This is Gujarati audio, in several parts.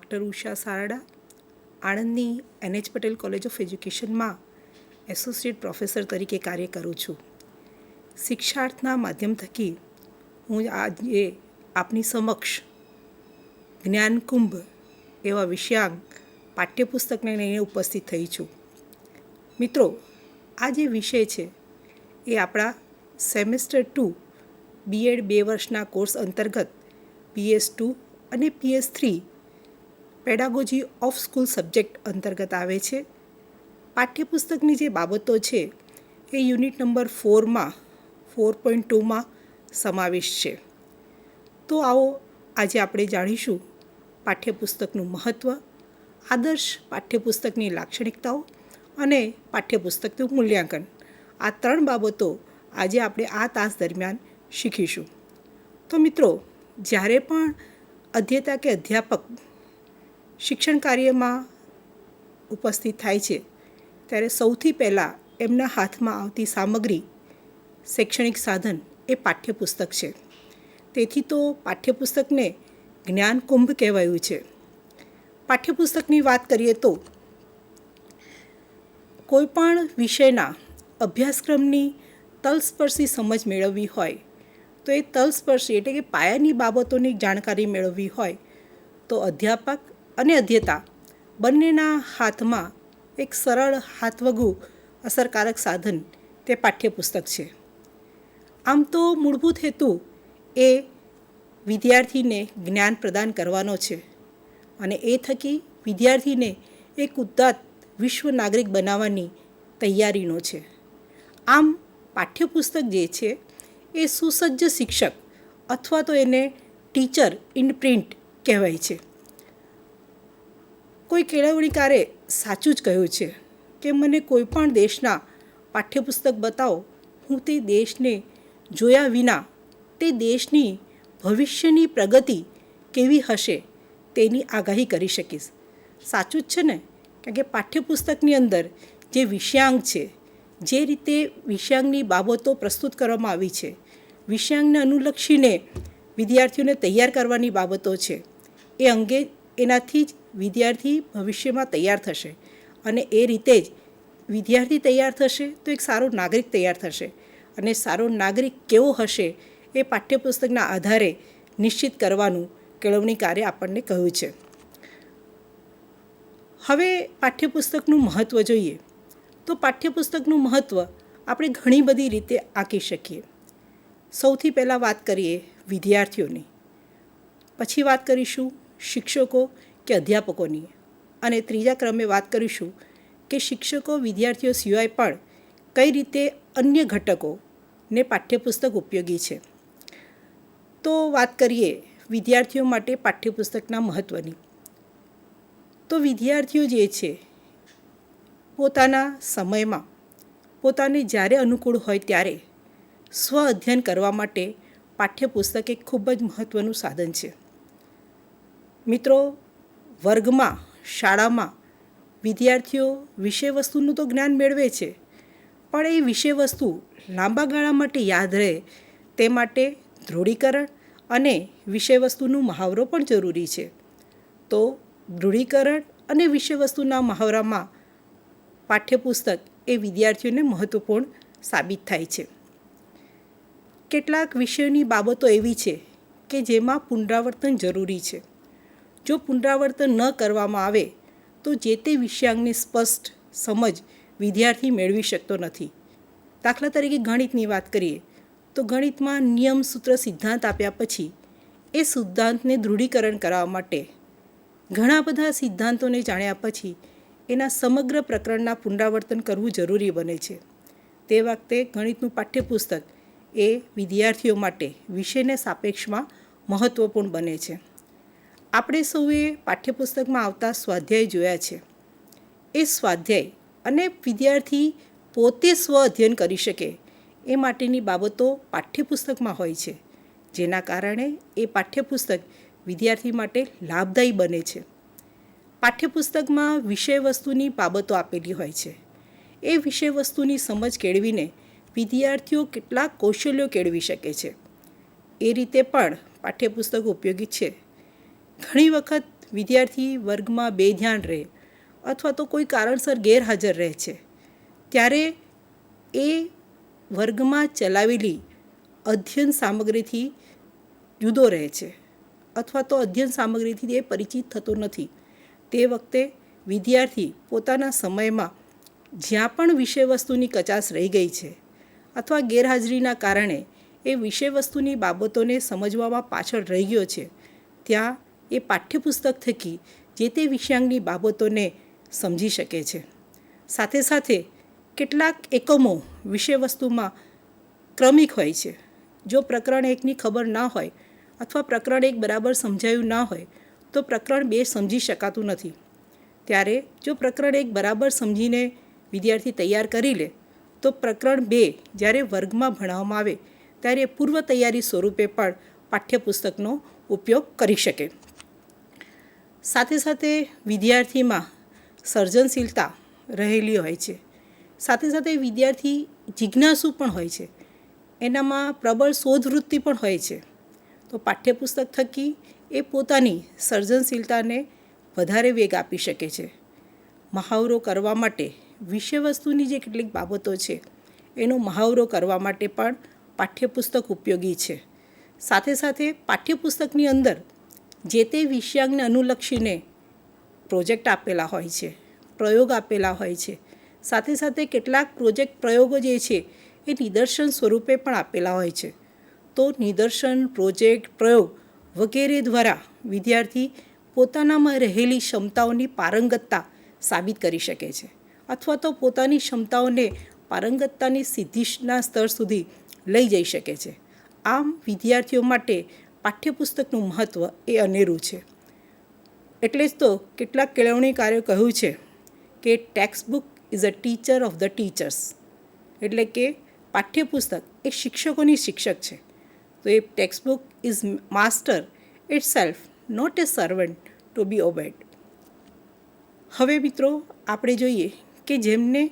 ડૉક્ટર ઉષા સારડા, આણંદની NH પટેલ કોલેજ ઓફ એજ્યુકેશનમાં એસોસિએટ પ્રોફેસર તરીકે કાર્ય કરું છું. શિક્ષાર્થના માધ્યમ થકી હું આજે આપની સમક્ષ જ્ઞાનકુંભ એવા વિષયાંક પાઠ્યપુસ્તકને લઈને ઉપસ્થિત થઈ છું. મિત્રો, આ જે વિષય છે એ આપણા સેમેસ્ટર 2 B.Ed 2 વર્ષના કોર્સ અંતર્ગત PS2 અને PS3 pedagogy of school subject અંતર્ગત આવે છે. પાઠ્યપુસ્તકની જે બાબતો છે એ યુનિટ નંબર 4માં 4.2માં સમાવેશ છે. તો આવો આજે આપણે જાણીશું પાઠ્યપુસ્તકનું મહત્ત્વ, આદર્શ પાઠ્યપુસ્તકની લાક્ષણિકતાઓ અને પાઠ્યપુસ્તકનું મૂલ્યાંકન. આ 3 બાબતો આજે આપણે આ તાસ દરમિયાન શીખીશું. તો મિત્રો, જ્યારે પણ અધ્યેતા કે અધ્યાપક શિક્ષણ કાર્યમાં ઉપસ્થિત થાય છે ત્યારે સૌથી પહેલાં એમના હાથમાં આવતી સામગ્રી, શૈક્ષણિક સાધન એ પાઠ્યપુસ્તક છે. તેથી તો પાઠ્યપુસ્તકને જ્ઞાનકુંભ કહેવાયું છે. પાઠ્યપુસ્તકની વાત કરીએ તો કોઈપણ વિષયના અભ્યાસક્રમની તલસ્પર્શી સમજ મેળવવી હોય તો એ તલસ્પર્શી એટલે કે પાયાની બાબતોની જાણકારી મેળવવી હોય તો અધ્યાપક અને અધ્યેતા બંનેના હાથમાં એક સરળ હાથવગું અસરકારક સાધન તે પાઠ્યપુસ્તક છે. આમ તો મૂળભૂત હેતુ એ વિદ્યાર્થીને જ્ઞાન પ્રદાન કરવાનો છે અને એ થકી વિદ્યાર્થીને એક ઉદાત્ત વિશ્વ નાગરિક બનાવવાની તૈયારીનો છે. આમ પાઠ્યપુસ્તક જે છે એ સુસજ્જ શિક્ષક અથવા તો એને ટીચર ઇન પ્રિન્ટ કહેવાય છે. કોઈ કેળવણીકારે સાચું જ કહ્યું છે કે મને કોઈ પણ દેશના પાઠ્યપુસ્તક બતાવો, હું તે દેશને જોયા વિના તે દેશની ભવિષ્યની પ્રગતિ કેવી હશે તેની આગાહી કરી શકીશ. સાચું જ છે ને? કારણ કે પાઠ્યપુસ્તકની અંદર જે વિષયાંક છે, જે રીતે વિષયાંકની બાબતો પ્રસ્તુત કરવામાં આવી છે, વિષયાંકને અનુલક્ષીને વિદ્યાર્થીઓને તૈયાર કરવાની બાબતો છે, એ અંગે એનાથી જ વિદ્યાર્થી ભવિષ્યમાં તૈયાર થશે અને એ રીતે જ વિદ્યાર્થી તૈયાર થશે તો એક સારો નાગરિક તૈયાર થશે અને સારો નાગરિક કેવો હશે એ પાઠ્યપુસ્તકના આધારે નિશ્ચિત કરવાનું કેળવણીકારે આપણને કહ્યું છે. હવે પાઠ્યપુસ્તકનું મહત્ત્વ જોઈએ તો પાઠ્યપુસ્તકનું મહત્ત્વ આપણે ઘણી બધી રીતે આંકી શકીએ. સૌથી પહેલાં વાત કરીએ વિદ્યાર્થીઓની, પછી વાત કરીશું શિક્ષકો કે અધ્યાપકોની અને ત્રીજા ક્રમે વાત કરીશું કે શિક્ષકો વિદ્યાર્થીઓ સિવાય પણ કઈ રીતે અન્ય ઘટકોને પાઠ્યપુસ્તક ઉપયોગી છે. તો વાત કરીએ વિદ્યાર્થીઓ માટે પાઠ્યપુસ્તકના મહત્ત્વની. તો વિદ્યાર્થીઓ જે છે પોતાના સમયમાં પોતાને જ્યારે અનુકૂળ હોય ત્યારે સ્વ અધ્યયન કરવા માટે પાઠ્યપુસ્તક એક ખૂબ જ મહત્ત્વનું સાધન છે. મિત્રો, વર્ગમાં, શાળામાં વિદ્યાર્થીઓ વિષય વસ્તુનું તો જ્ઞાન મેળવે છે, પણ એ વિષય વસ્તુ લાંબા ગાળા માટે યાદ રહે તે માટે દૃઢીકરણ અને વિષય વસ્તુનું મહાવરો પણ જરૂરી છે. તો દૃઢીકરણ અને વિષય વસ્તુના મહાવરામાં પાઠ્યપુસ્તક એ વિદ્યાર્થીઓને મહત્ત્વપૂર્ણ સાબિત થાય છે. કેટલાક વિષયોની બાબતો એવી છે કે જેમાં પુનરાવર્તન જરૂરી છે. જો પુનરાવર્તન ન કરવામાં આવે તો જે તે વિષયાંગની સ્પષ્ટ સમજ વિદ્યાર્થી મેળવી શકતો નથી. દાખલા તરીકે ગણિતની વાત કરીએ તો ગણિતમાં નિયમ, સૂત્ર, સિદ્ધાંત આપ્યા પછી એ સિદ્ધાંતને દૃઢીકરણ કરવા માટે ઘણા બધા સિદ્ધાંતોને જાણ્યા પછી એના સમગ્ર પ્રકરણના પુનરાવર્તન કરવું જરૂરી બને છે. તે વખતે ગણિતનું પાઠ્યપુસ્તક એ વિદ્યાર્થીઓ માટે વિષયને સાપેક્ષમાં મહત્ત્વપૂર્ણ બને છે. આપણે સૌએ પાઠ્યપુસ્તકમાં આવતા સ્વાધ્યાય જોયા છે. એ સ્વાધ્યાય અને વિદ્યાર્થી પોતે સ્વ અધ્યયન કરી શકે એ માટેની બાબતો પાઠ્યપુસ્તકમાં હોય છે, જેના કારણે એ પાઠ્યપુસ્તક વિદ્યાર્થી માટે લાભદાયી બને છે. પાઠ્યપુસ્તકમાં વિષય વસ્તુની બાબતો આપેલી હોય છે. એ વિષય વસ્તુની સમજ કેળવીને વિદ્યાર્થીઓ કેટલાક કૌશલ્યો કેળવી શકે છે. એ રીતે પણ પાઠ્યપુસ્તકો ઉપયોગી છે. ઘણી વખત વિદ્યાર્થી વર્ગમાં બેધ્યાન રહે અથવા તો કોઈ કારણસર ગેરહાજર રહે છે, ત્યારે એ વર્ગમાં ચલાવેલી અધ્યયન સામગ્રીથી જુદો રહે છે અથવા તો અધ્યયન સામગ્રીથી એ પરિચિત થતો નથી. તે વખતે વિદ્યાર્થી પોતાના સમયમાં જ્યાં પણ વિષય વસ્તુની કચાશ રહી ગઈ છે અથવા ગેરહાજરીના કારણે એ વિષય વસ્તુની બાબતોને સમજવામાં પાછળ રહી ગયો છે, ત્યાં એ પાઠ્યપુસ્તક થકી જે તે વિષયાંગની બાબતોને સમજી શકે છે. સાથે સાથે કેટલાક એકમો વિષય વસ્તુમાં ક્રમિક હોય છે. જો પ્રકરણ 1ની ખબર ના હોય અથવા પ્રકરણ 1 બરાબર સમજાયું ના હોય તો પ્રકરણ 2 સમજી શકાતું નથી. ત્યારે જો પ્રકરણ 1 બરાબર સમજીને વિદ્યાર્થી તૈયાર કરી લે તો પ્રકરણ 2 જ્યારે વર્ગમાં ભણાવવામાં આવે ત્યારે પૂર્વ તૈયારી સ્વરૂપે પણ પાઠ્યપુસ્તકનો ઉપયોગ કરી શકે. સાથે સાથે વિદ્યાર્થીમાં સર્જનશીલતા રહેલી હોય છે. સાથે સાથે વિદ્યાર્થી જિજ્ઞાસુ પણ હોય છે, એનામાં પ્રબળ શોધવૃત્તિ પણ હોય છે. તો પાઠ્યપુસ્તક થકી એ પોતાની સર્જનશીલતાને વધારે વેગ આપી શકે છે. મહાવરો કરવા માટે વિષય વસ્તુની જે કેટલીક બાબતો છે એનો મહાવરો કરવા માટે પણ પાઠ્યપુસ્તક ઉપયોગી છે. સાથે સાથે પાઠ્યપુસ્તકની અંદર જે તે વિષયાંગને અનુલક્ષીને પ્રોજેક્ટ આપેલા હોય છે, પ્રયોગ આપેલા હોય છે. સાથે સાથે કેટલાક પ્રોજેક્ટ પ્રયોગો જે છે એ નિદર્શન સ્વરૂપે પણ આપેલા હોય છે. તો નિદર્શન, પ્રોજેક્ટ, પ્રયોગ વગેરે દ્વારા વિદ્યાર્થી પોતાનામાં રહેલી ક્ષમતાઓની પારંગતતા સાબિત કરી શકે છે અથવા તો પોતાની ક્ષમતાઓને પારંગતતાની સિદ્ધિના સ્તર સુધી લઈ જઈ શકે છે. આમ વિદ્યાર્થીઓ માટે પાઠ્યપુસ્તકનું મહત્ત્વ એ અનેરું છે. એટલે જ તો કેટલાક કેળવણીકારોએ કહ્યું છે કે text book is a teacher of the teachers, એટલે કે પાઠ્યપુસ્તક એ શિક્ષકોની શિક્ષક છે. તો એ text book is master itself, not a servant to be obeyed. હવે મિત્રો આપણે જોઈએ કે જેમને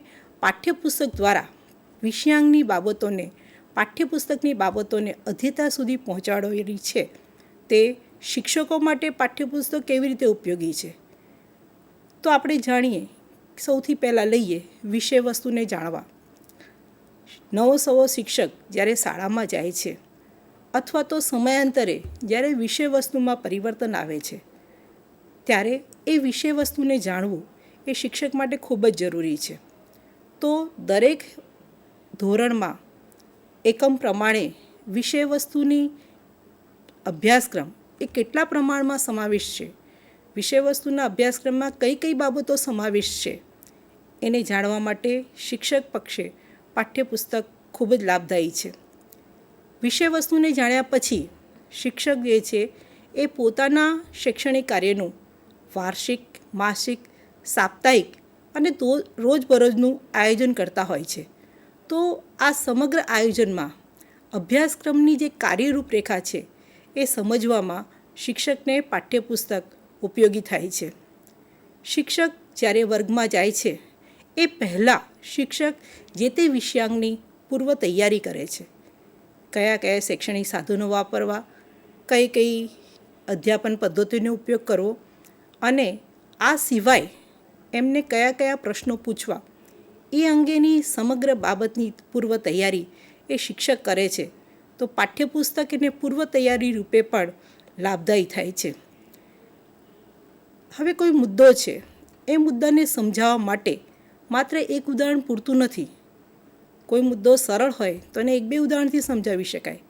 પાઠ્યપુસ્તક દ્વારા વિષયાંગની બાબતોને, પાઠ્યપુસ્તકની બાબતોને અધ્યતા સુધી પહોંચાડેલી છે, તે શિક્ષકો માટે પાઠ્યપુસ્તક કેવી રીતે ઉપયોગી છે. તો આપણે જાણીએ, સૌથી પહેલાં લઈએ વિષય વસ્તુને જાણવા. નવો શિક્ષક જ્યારે શાળામાં જાય છે અથવા તો સમયાંતરે જ્યારે વિષય વસ્તુમાં પરિવર્તન આવે છે ત્યારે એ વિષય વસ્તુને જાણવું એ શિક્ષક માટે ખૂબ જ જરૂરી છે. તો દરેક ધોરણમાં એકમ પ્રમાણે વિષય વસ્તુની અભ્યાસક્રમ એ કેટલા પ્રમાણમાં સમાવિષ્ટ છે, વિષય વસ્તુના અભ્યાસક્રમમાં કઈ કઈ બાબતો સમાવિષ્ટ છે, એને જાણવા માટે શિક્ષક પક્ષે પાઠ્યપુસ્તક ખૂબ જ લાભદાયી છે. વિષય વસ્તુને જાણ્યા પછી શિક્ષક જે છે એ પોતાના શૈક્ષણિક કાર્યનું વાર્ષિક, માસિક, સાપ્તાહિક અને રોજબરોજનું આયોજન કરતા હોય છે. તો આ સમગ્ર આયોજનમાં અભ્યાસક્રમની જે કાર્યરૂપરેખા છે એ સમજવામાં શિક્ષકને પાઠ્યપુસ્તક ઉપયોગી થાય છે. શિક્ષક જ્યારે વર્ગમાં જાય છે એ પહેલાં શિક્ષક જે તે વિષયાંગની પૂર્વ તૈયારી કરે છે. કયા કયા શૈક્ષણિક સાધનો વાપરવા, કઈ કઈ અધ્યાપન પદ્ધતિનો ઉપયોગ કરવો અને આ સિવાય એમને કયા કયા પ્રશ્નો પૂછવા, એ અંગેની સમગ્ર બાબતની પૂર્વ તૈયારી એ શિક્ષક કરે છે. તો પાઠ્યપુસ્તક એને પૂર્વ તૈયારી રૂપે પણ લાભદાયી થાય છે. હવે કોઈ મુદ્દો છે, એ મુદ્દાને સમજાવવા માટે માત્ર એક ઉદાહરણ પૂરતું નથી. કોઈ મુદ્દો સરળ હોય તો એને 1-2 ઉદાહરણથી સમજાવી શકાય,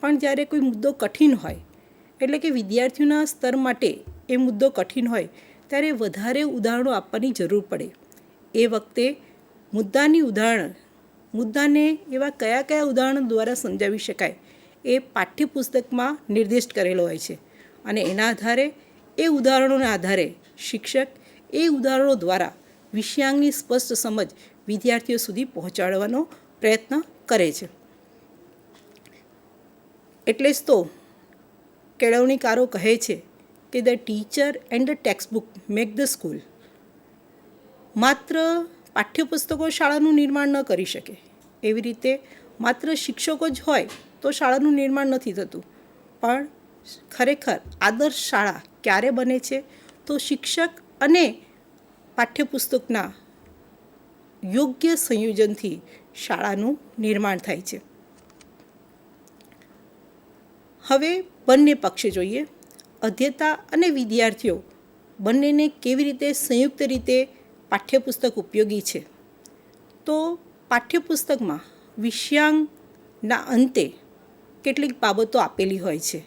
પણ જ્યારે કોઈ મુદ્દો કઠિન હોય, એટલે કે વિદ્યાર્થીઓના સ્તર માટે એ મુદ્દો કઠિન હોય, ત્યારે વધારે ઉદાહરણો આપવાની જરૂર પડે. એ વખતે મુદ્દાને એવા કયા કયા ઉદાહરણો દ્વારા સમજાવી શકાય એ પાઠ્યપુસ્તકમાં નિર્દિષ્ટ કરેલો હોય છે. અને એના આધારે, એ ઉદાહરણોના આધારે શિક્ષક એ ઉદાહરણો દ્વારા વિષયાંગની સ્પષ્ટ સમજ વિદ્યાર્થીઓ સુધી પહોંચાડવાનો પ્રયત્ન કરે છે. એટલે જ તો કેળવણીકારો કહે છે કે the teacher and the text book make the school. માત્ર પાઠ્યપુસ્તકો શાળાનું નિર્માણ ન કરી શકે, એવી રીતે માત્ર શિક્ષકો જ હોય તો શાળાનું નિર્માણ નથી થતું. પણ ખરેખર આદર્શ શાળા ક્યારે બને છે, તો શિક્ષક અને પાઠ્યપુસ્તકના યોગ્ય સંયોજનથી શાળાનું નિર્માણ થાય છે. હવે બંને પક્ષે જોઈએ. અધ્યતા અને વિદ્યાર્થીઓ બંનેને કેવી રીતે સંયુક્ત રીતે પાઠ્યપુસ્તક ઉપયોગી છે. તો પાઠ્યપુસ્તકમાં વિષયાંગના અંતે કેટલીક બાબતો આપેલી હોય છે.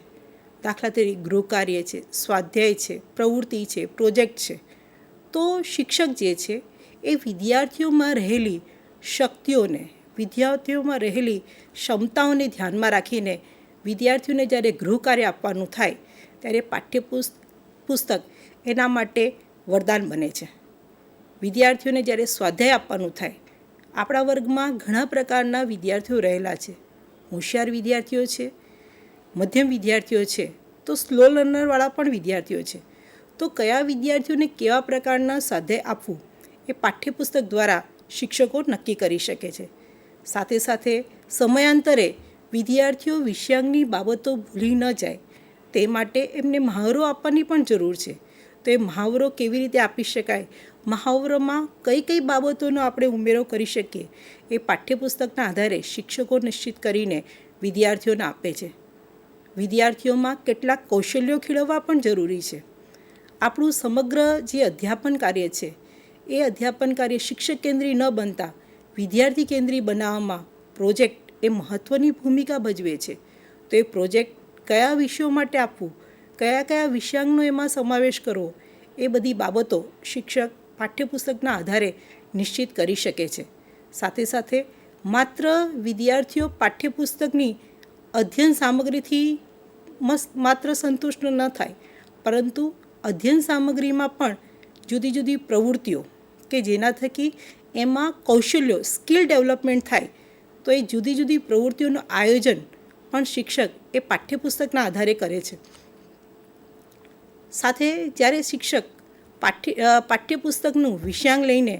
દાખલા તરીકે ગૃહકાર્ય છે, સ્વાધ્યાય છે, પ્રવૃત્તિ છે, પ્રોજેક્ટ છે. તો શિક્ષક જે છે એ વિદ્યાર્થીઓમાં રહેલી શક્તિઓને, વિદ્યાર્થીઓમાં રહેલી ક્ષમતાઓને ધ્યાનમાં રાખીને વિદ્યાર્થીઓને જ્યારે ગૃહકાર્ય આપવાનું થાય ત્યારે પાઠ્યપુસ્તક એના માટે વરદાન બને છે. વિદ્યાર્થીઓને જ્યારે સ્વાધ્યાય આપવાનું થાય, આપણા વર્ગમાં ઘણા પ્રકારના વિદ્યાર્થીઓ રહેલા છે. હોશિયાર વિદ્યાર્થીઓ છે, મધ્યમ વિદ્યાર્થીઓ છે, તો સ્લો લર્નરવાળા પણ વિદ્યાર્થીઓ છે. તો કયા વિદ્યાર્થીઓને કેવા પ્રકારના સ્વાધ્યાય આપવું એ પાઠ્યપુસ્તક દ્વારા શિક્ષકો નક્કી કરી શકે છે. સાથે સાથે સમયાંતરે વિદ્યાર્થીઓ વિષયાંગની બાબતો ભૂલી ન જાય તે માટે એમને મહાવરો આપવાની પણ જરૂર છે. તો એ મહાવરો કેવી રીતે આપી શકાય, મહાવરોમાં કઈ કઈ બાબતોનો આપણે ઉમેરો કરી શકીએ, એ પાઠ્યપુસ્તકના આધારે શિક્ષકો નિશ્ચિત કરીને વિદ્યાર્થીઓને આપે છે. વિદ્યાર્થીઓમાં કેટલાક કૌશલ્યો ખીલવવા પણ જરૂરી છે. આપણું સમગ્ર જે અધ્યાપન કાર્ય છે એ અધ્યાપન કાર્ય શિક્ષક કેન્દ્રી ન બનતા વિદ્યાર્થી કેન્દ્રી બનાવવામાં પ્રોજેક્ટ એ મહત્ત્વની ભૂમિકા ભજવે છે. તો એ પ્રોજેક્ટ કયા વિષયો માટે આપવું, કયા કયા વિષયાંગનો એમાં સમાવેશ કરવો, એ બધી બાબતો શિક્ષક પાઠ્યપુસ્તકના આધારે નિશ્ચિત કરી શકે છે. સાથે સાથે માત્ર વિદ્યાર્થીઓ પાઠ્યપુસ્તકની અધ્યયન સામગ્રીથી માત્ર સંતુષ્ટ ન થાય, પરંતુ અધ્યયન સામગ્રીમાં પણ જુદી જુદી પ્રવૃત્તિઓ કે જેના થકી એમાં કૌશલ્યો, સ્કિલ ડેવલપમેન્ટ થાય, તો એ જુદી જુદી પ્રવૃત્તિઓનું આયોજન પણ શિક્ષક એ પાઠ્યપુસ્તકના આધારે કરે છે. સાથે જ્યારે શિક્ષક પાઠ્યપુસ્તકનું વિષયાંગ લઈને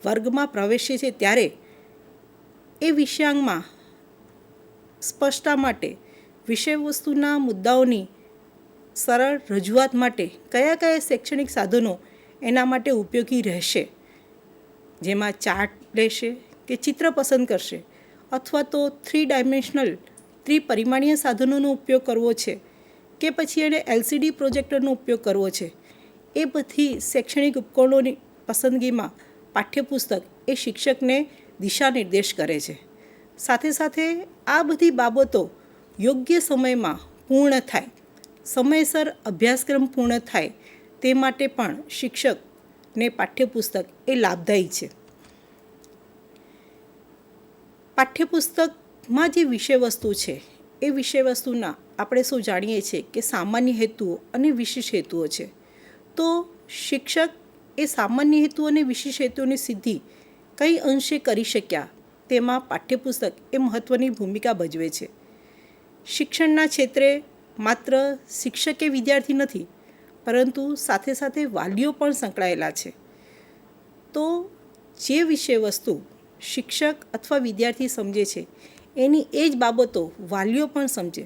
વર્ગમાં પ્રવેશે છે ત્યારે એ વિષયાંગમાં સ્પષ્ટતા માટે વિષયવસ્તુના મુદ્દાઓની સરળ રજૂઆત માટે કયા કયા શૈક્ષણિક સાધનો એના માટે ઉપયોગી રહેશે, જેમાં ચાર્ટ લેશે કે ચિત્ર પસંદ કરશે, અથવા તો 3 ડાયમેન્શનલ ત્રિપરિમાણીય સાધનોનો ઉપયોગ કરવો છે કે પછી એને LCD પ્રોજેક્ટરનો ઉપયોગ કરવો છે, એ બધી શૈક્ષણિક ઉપકરણોની પસંદગીમાં પાઠ્યપુસ્તક એ શિક્ષકને દિશા નિર્દેશ કરે છે. સાથે સાથે આ બધી બાબતો યોગ્ય સમયમાં પૂર્ણ થાય, સમયસર અભ્યાસક્રમ પૂર્ણ થાય, તે માટે પણ શિક્ષકને પાઠ્યપુસ્તક એ લાભદાયી છે. પાઠ્યપુસ્તકમાં જે વિષયવસ્તુ છે એ વિષયવસ્તુના આપણે સૌ જાણીએ છીએ કે સામાન્ય હેતુઓ અને વિશેષ હેતુઓ છે. તો શિક્ષક એ સામાન્ય હેતુ અને વિશેષ હેતુઓની સિદ્ધિ કઈ અંશે કરી શક્યા તેમાં પાઠ્યપુસ્તક એ મહત્ત્વની ભૂમિકા ભજવે છે. શિક્ષણના ક્ષેત્રે માત્ર શિક્ષકે વિદ્યાર્થી નથી, પરંતુ સાથે સાથે વાલીઓ પણ સંકળાયેલા છે. તો જે વિષયવસ્તુ શિક્ષક અથવા વિદ્યાર્થી સમજે છે એની એ જ બાબતો વાલીઓ પણ સમજે.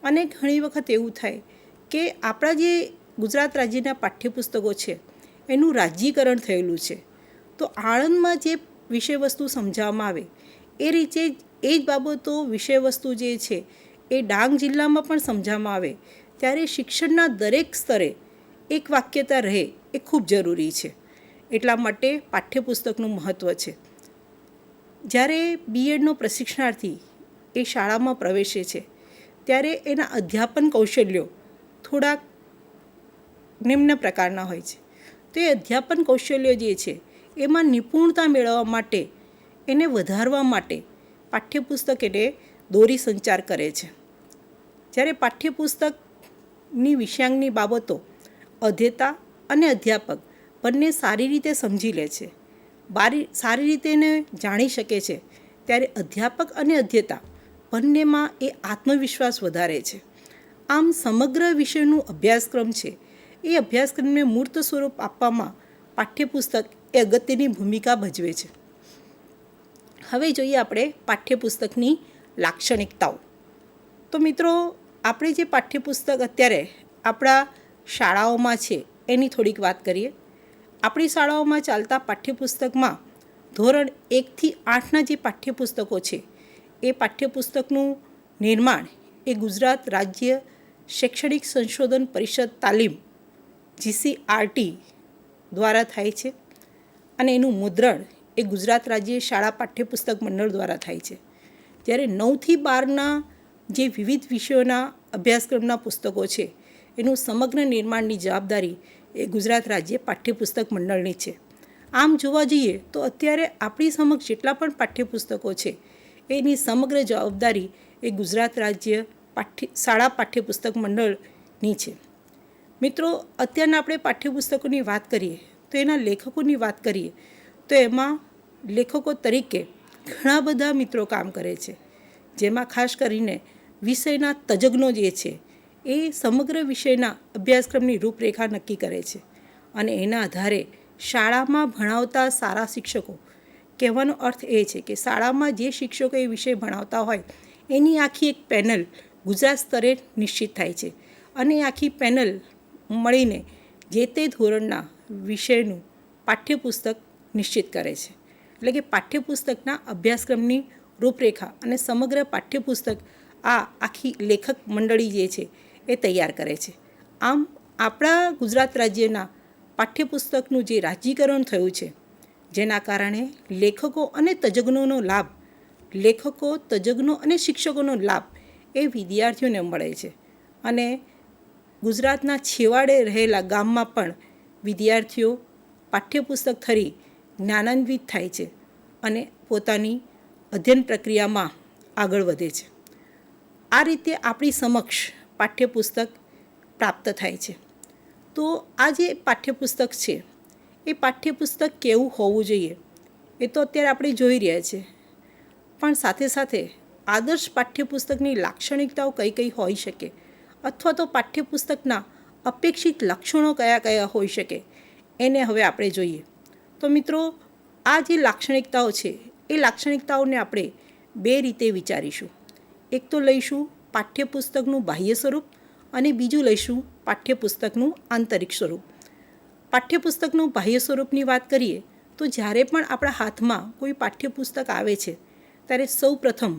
અને ઘણી વખત એવું થાય કે આપણા જે ગુજરાત રાજ્યના પાઠ્યપુસ્તકો છે એનું રાજ્યીકરણ થયેલું છે, તો આણંદમાં જે વિષયવસ્તુ સમજાવવામાં આવે એ રીતે એ જ બાબતો વિષયવસ્તુ જે છે એ ડાંગ જિલ્લામાં પણ સમજાવવામાં આવે, ત્યારે શિક્ષણના દરેક સ્તરે એક વાક્યતા રહે એ ખૂબ જરૂરી છે. એટલા માટે પાઠ્યપુસ્તકનું મહત્ત્વ છે. જ્યારે BEdનો પ્રશિક્ષણાર્થી એ શાળામાં પ્રવેશે છે ત્યારે એના અધ્યાપન કૌશલ્યો થોડાક નિમ્ન પ્રકારના હોય છે. તો એ અધ્યાપન કૌશલ્યો જે છે એમાં નિપુણતા મેળવવા માટે, એને વધારવા માટે પાઠ્યપુસ્તક એને દોરી સંચાર કરે છે. જ્યારે પાઠ્યપુસ્તકની વિષયાંગની બાબતો અધ્યતા અને અધ્યાપક બંને સારી રીતે સમજી લે છે, સારી રીતે એને જાણી શકે છે, ત્યારે અધ્યાપક અને અધ્યતા બંનેમાં એ આત્મવિશ્વાસ વધારે છે. આમ સમગ્ર વિષયનું અભ્યાસક્રમ છે એ અભ્યાસક્રમને મૂર્ત સ્વરૂપ આપવામાં પાઠ્યપુસ્તક એ અગત્યની ભૂમિકા ભજવે છે. હવે જોઈએ આપણે પાઠ્યપુસ્તકની લાક્ષણિકતાઓ. તો મિત્રો, આપણે જે પાઠ્યપુસ્તક અત્યારે આપણા શાળાઓમાં છે એની થોડીક વાત કરીએ. આપણી શાળાઓમાં ચાલતા પાઠ્યપુસ્તકમાં ધોરણ 1થી 8ના જે પાઠ્યપુસ્તકો છે એ પાઠ્યપુસ્તકનું નિર્માણ એ ગુજરાત રાજ્ય શૈક્ષણિક સંશોધન પરિષદ તાલીમ GCRT દ્વારા થાય છે અને એનું મુદ્રણ એ ગુજરાત રાજ્ય શાળા પાઠ્યપુસ્તક મંડળ દ્વારા થાય છે. જ્યારે 9થી 12ના જે વિવિધ વિષયોના અભ્યાસક્રમના પુસ્તકો છે એનું સમગ્ર નિર્માણની જવાબદારી એ ગુજરાત રાજ્ય પાઠ્યપુસ્તક મંડળની છે. આમ જોવા જઈએ તો અત્યારે આપણી સમક્ષ જેટલા પણ પાઠ્યપુસ્તકો છે એની સમગ્ર જવાબદારી એ ગુજરાત રાજ્ય શાળા પાઠ્યપુસ્તક મંડળની છે. મિત્રો, અત્યારના આપણે પાઠ્યપુસ્તકોની વાત કરીએ તો એના લેખકોની વાત કરીએ તો એમાં લેખકો તરીકે ઘણા બધા મિત્રો કામ કરે છે, જેમાં ખાસ કરીને વિષયના તજજ્ઞો જે છે એ સમગ્ર વિષયના અભ્યાસક્રમની રૂપરેખા નક્કી કરે છે અને એના આધારે શાળામાં ભણાવતા સારા શિક્ષકો, કહેવાનો અર્થ એ છે કે શાળામાં જે શિક્ષકો એ વિષય ભણાવતા હોય એની આખી એક પેનલ ગુજરાત સ્તરે નિશ્ચિત થાય છે અને એ આખી પેનલ મળીને જે તે ધોરણના વિષયનું પાઠ્યપુસ્તક નિશ્ચિત કરે છે. એટલે કે પાઠ્યપુસ્તકના અભ્યાસક્રમની રૂપરેખા અને સમગ્ર પાઠ્યપુસ્તક આ આખી લેખક મંડળી જે છે એ તૈયાર કરે છે. આમ આપણા ગુજરાત રાજ્યના પાઠ્યપુસ્તકનું જે રાજ્યકરણ થયું છે, જેના કારણે લેખકો અને તજજ્ઞોનો લાભ, લેખકો, તજજ્ઞો અને શિક્ષકોનો લાભ એ વિદ્યાર્થીઓને મળે છે અને ગુજરાતના છેવાડે રહેલા ગામમાં પણ વિદ્યાર્થીઓ પાઠ્યપુસ્તક ખરી જ્ઞાનાન્વિત થાય છે અને પોતાની અધ્યયન પ્રક્રિયામાં આગળ વધે છે. આ રીતે આપણી સમક્ષ પાઠ્યપુસ્તક પ્રાપ્ત થાય છે. તો આ જે પાઠ્યપુસ્તક છે એ પાઠ્યપુસ્તક કેવું હોવું જોઈએ એ તો અત્યારે આપણે જોઈ રહ્યા છીએ, પણ સાથે સાથે આદર્શ પાઠ્યપુસ્તકની લાક્ષણિકતાઓ કઈ કઈ હોઈ શકે અથવા તો પાઠ્યપુસ્તકના અપેક્ષિત લક્ષણો કયા કયા હોઈ શકે એને હવે આપણે જોઈએ. તો મિત્રો, આ જે લાક્ષણિકતાઓ છે એ લાક્ષણિકતાઓને આપણે બે રીતે વિચારીશું. એક તો લઈશું પાઠ્યપુસ્તકનું બાહ્ય સ્વરૂપ અને બીજું લઈશું પાઠ્યપુસ્તકનું આંતરિક સ્વરૂપ. પાઠ્યપુસ્તકનું બાહ્ય સ્વરૂપની વાત કરીએ તો જ્યારે પણ આપણા હાથમાં કોઈ પાઠ્યપુસ્તક આવે છે ત્યારે સૌ પ્રથમ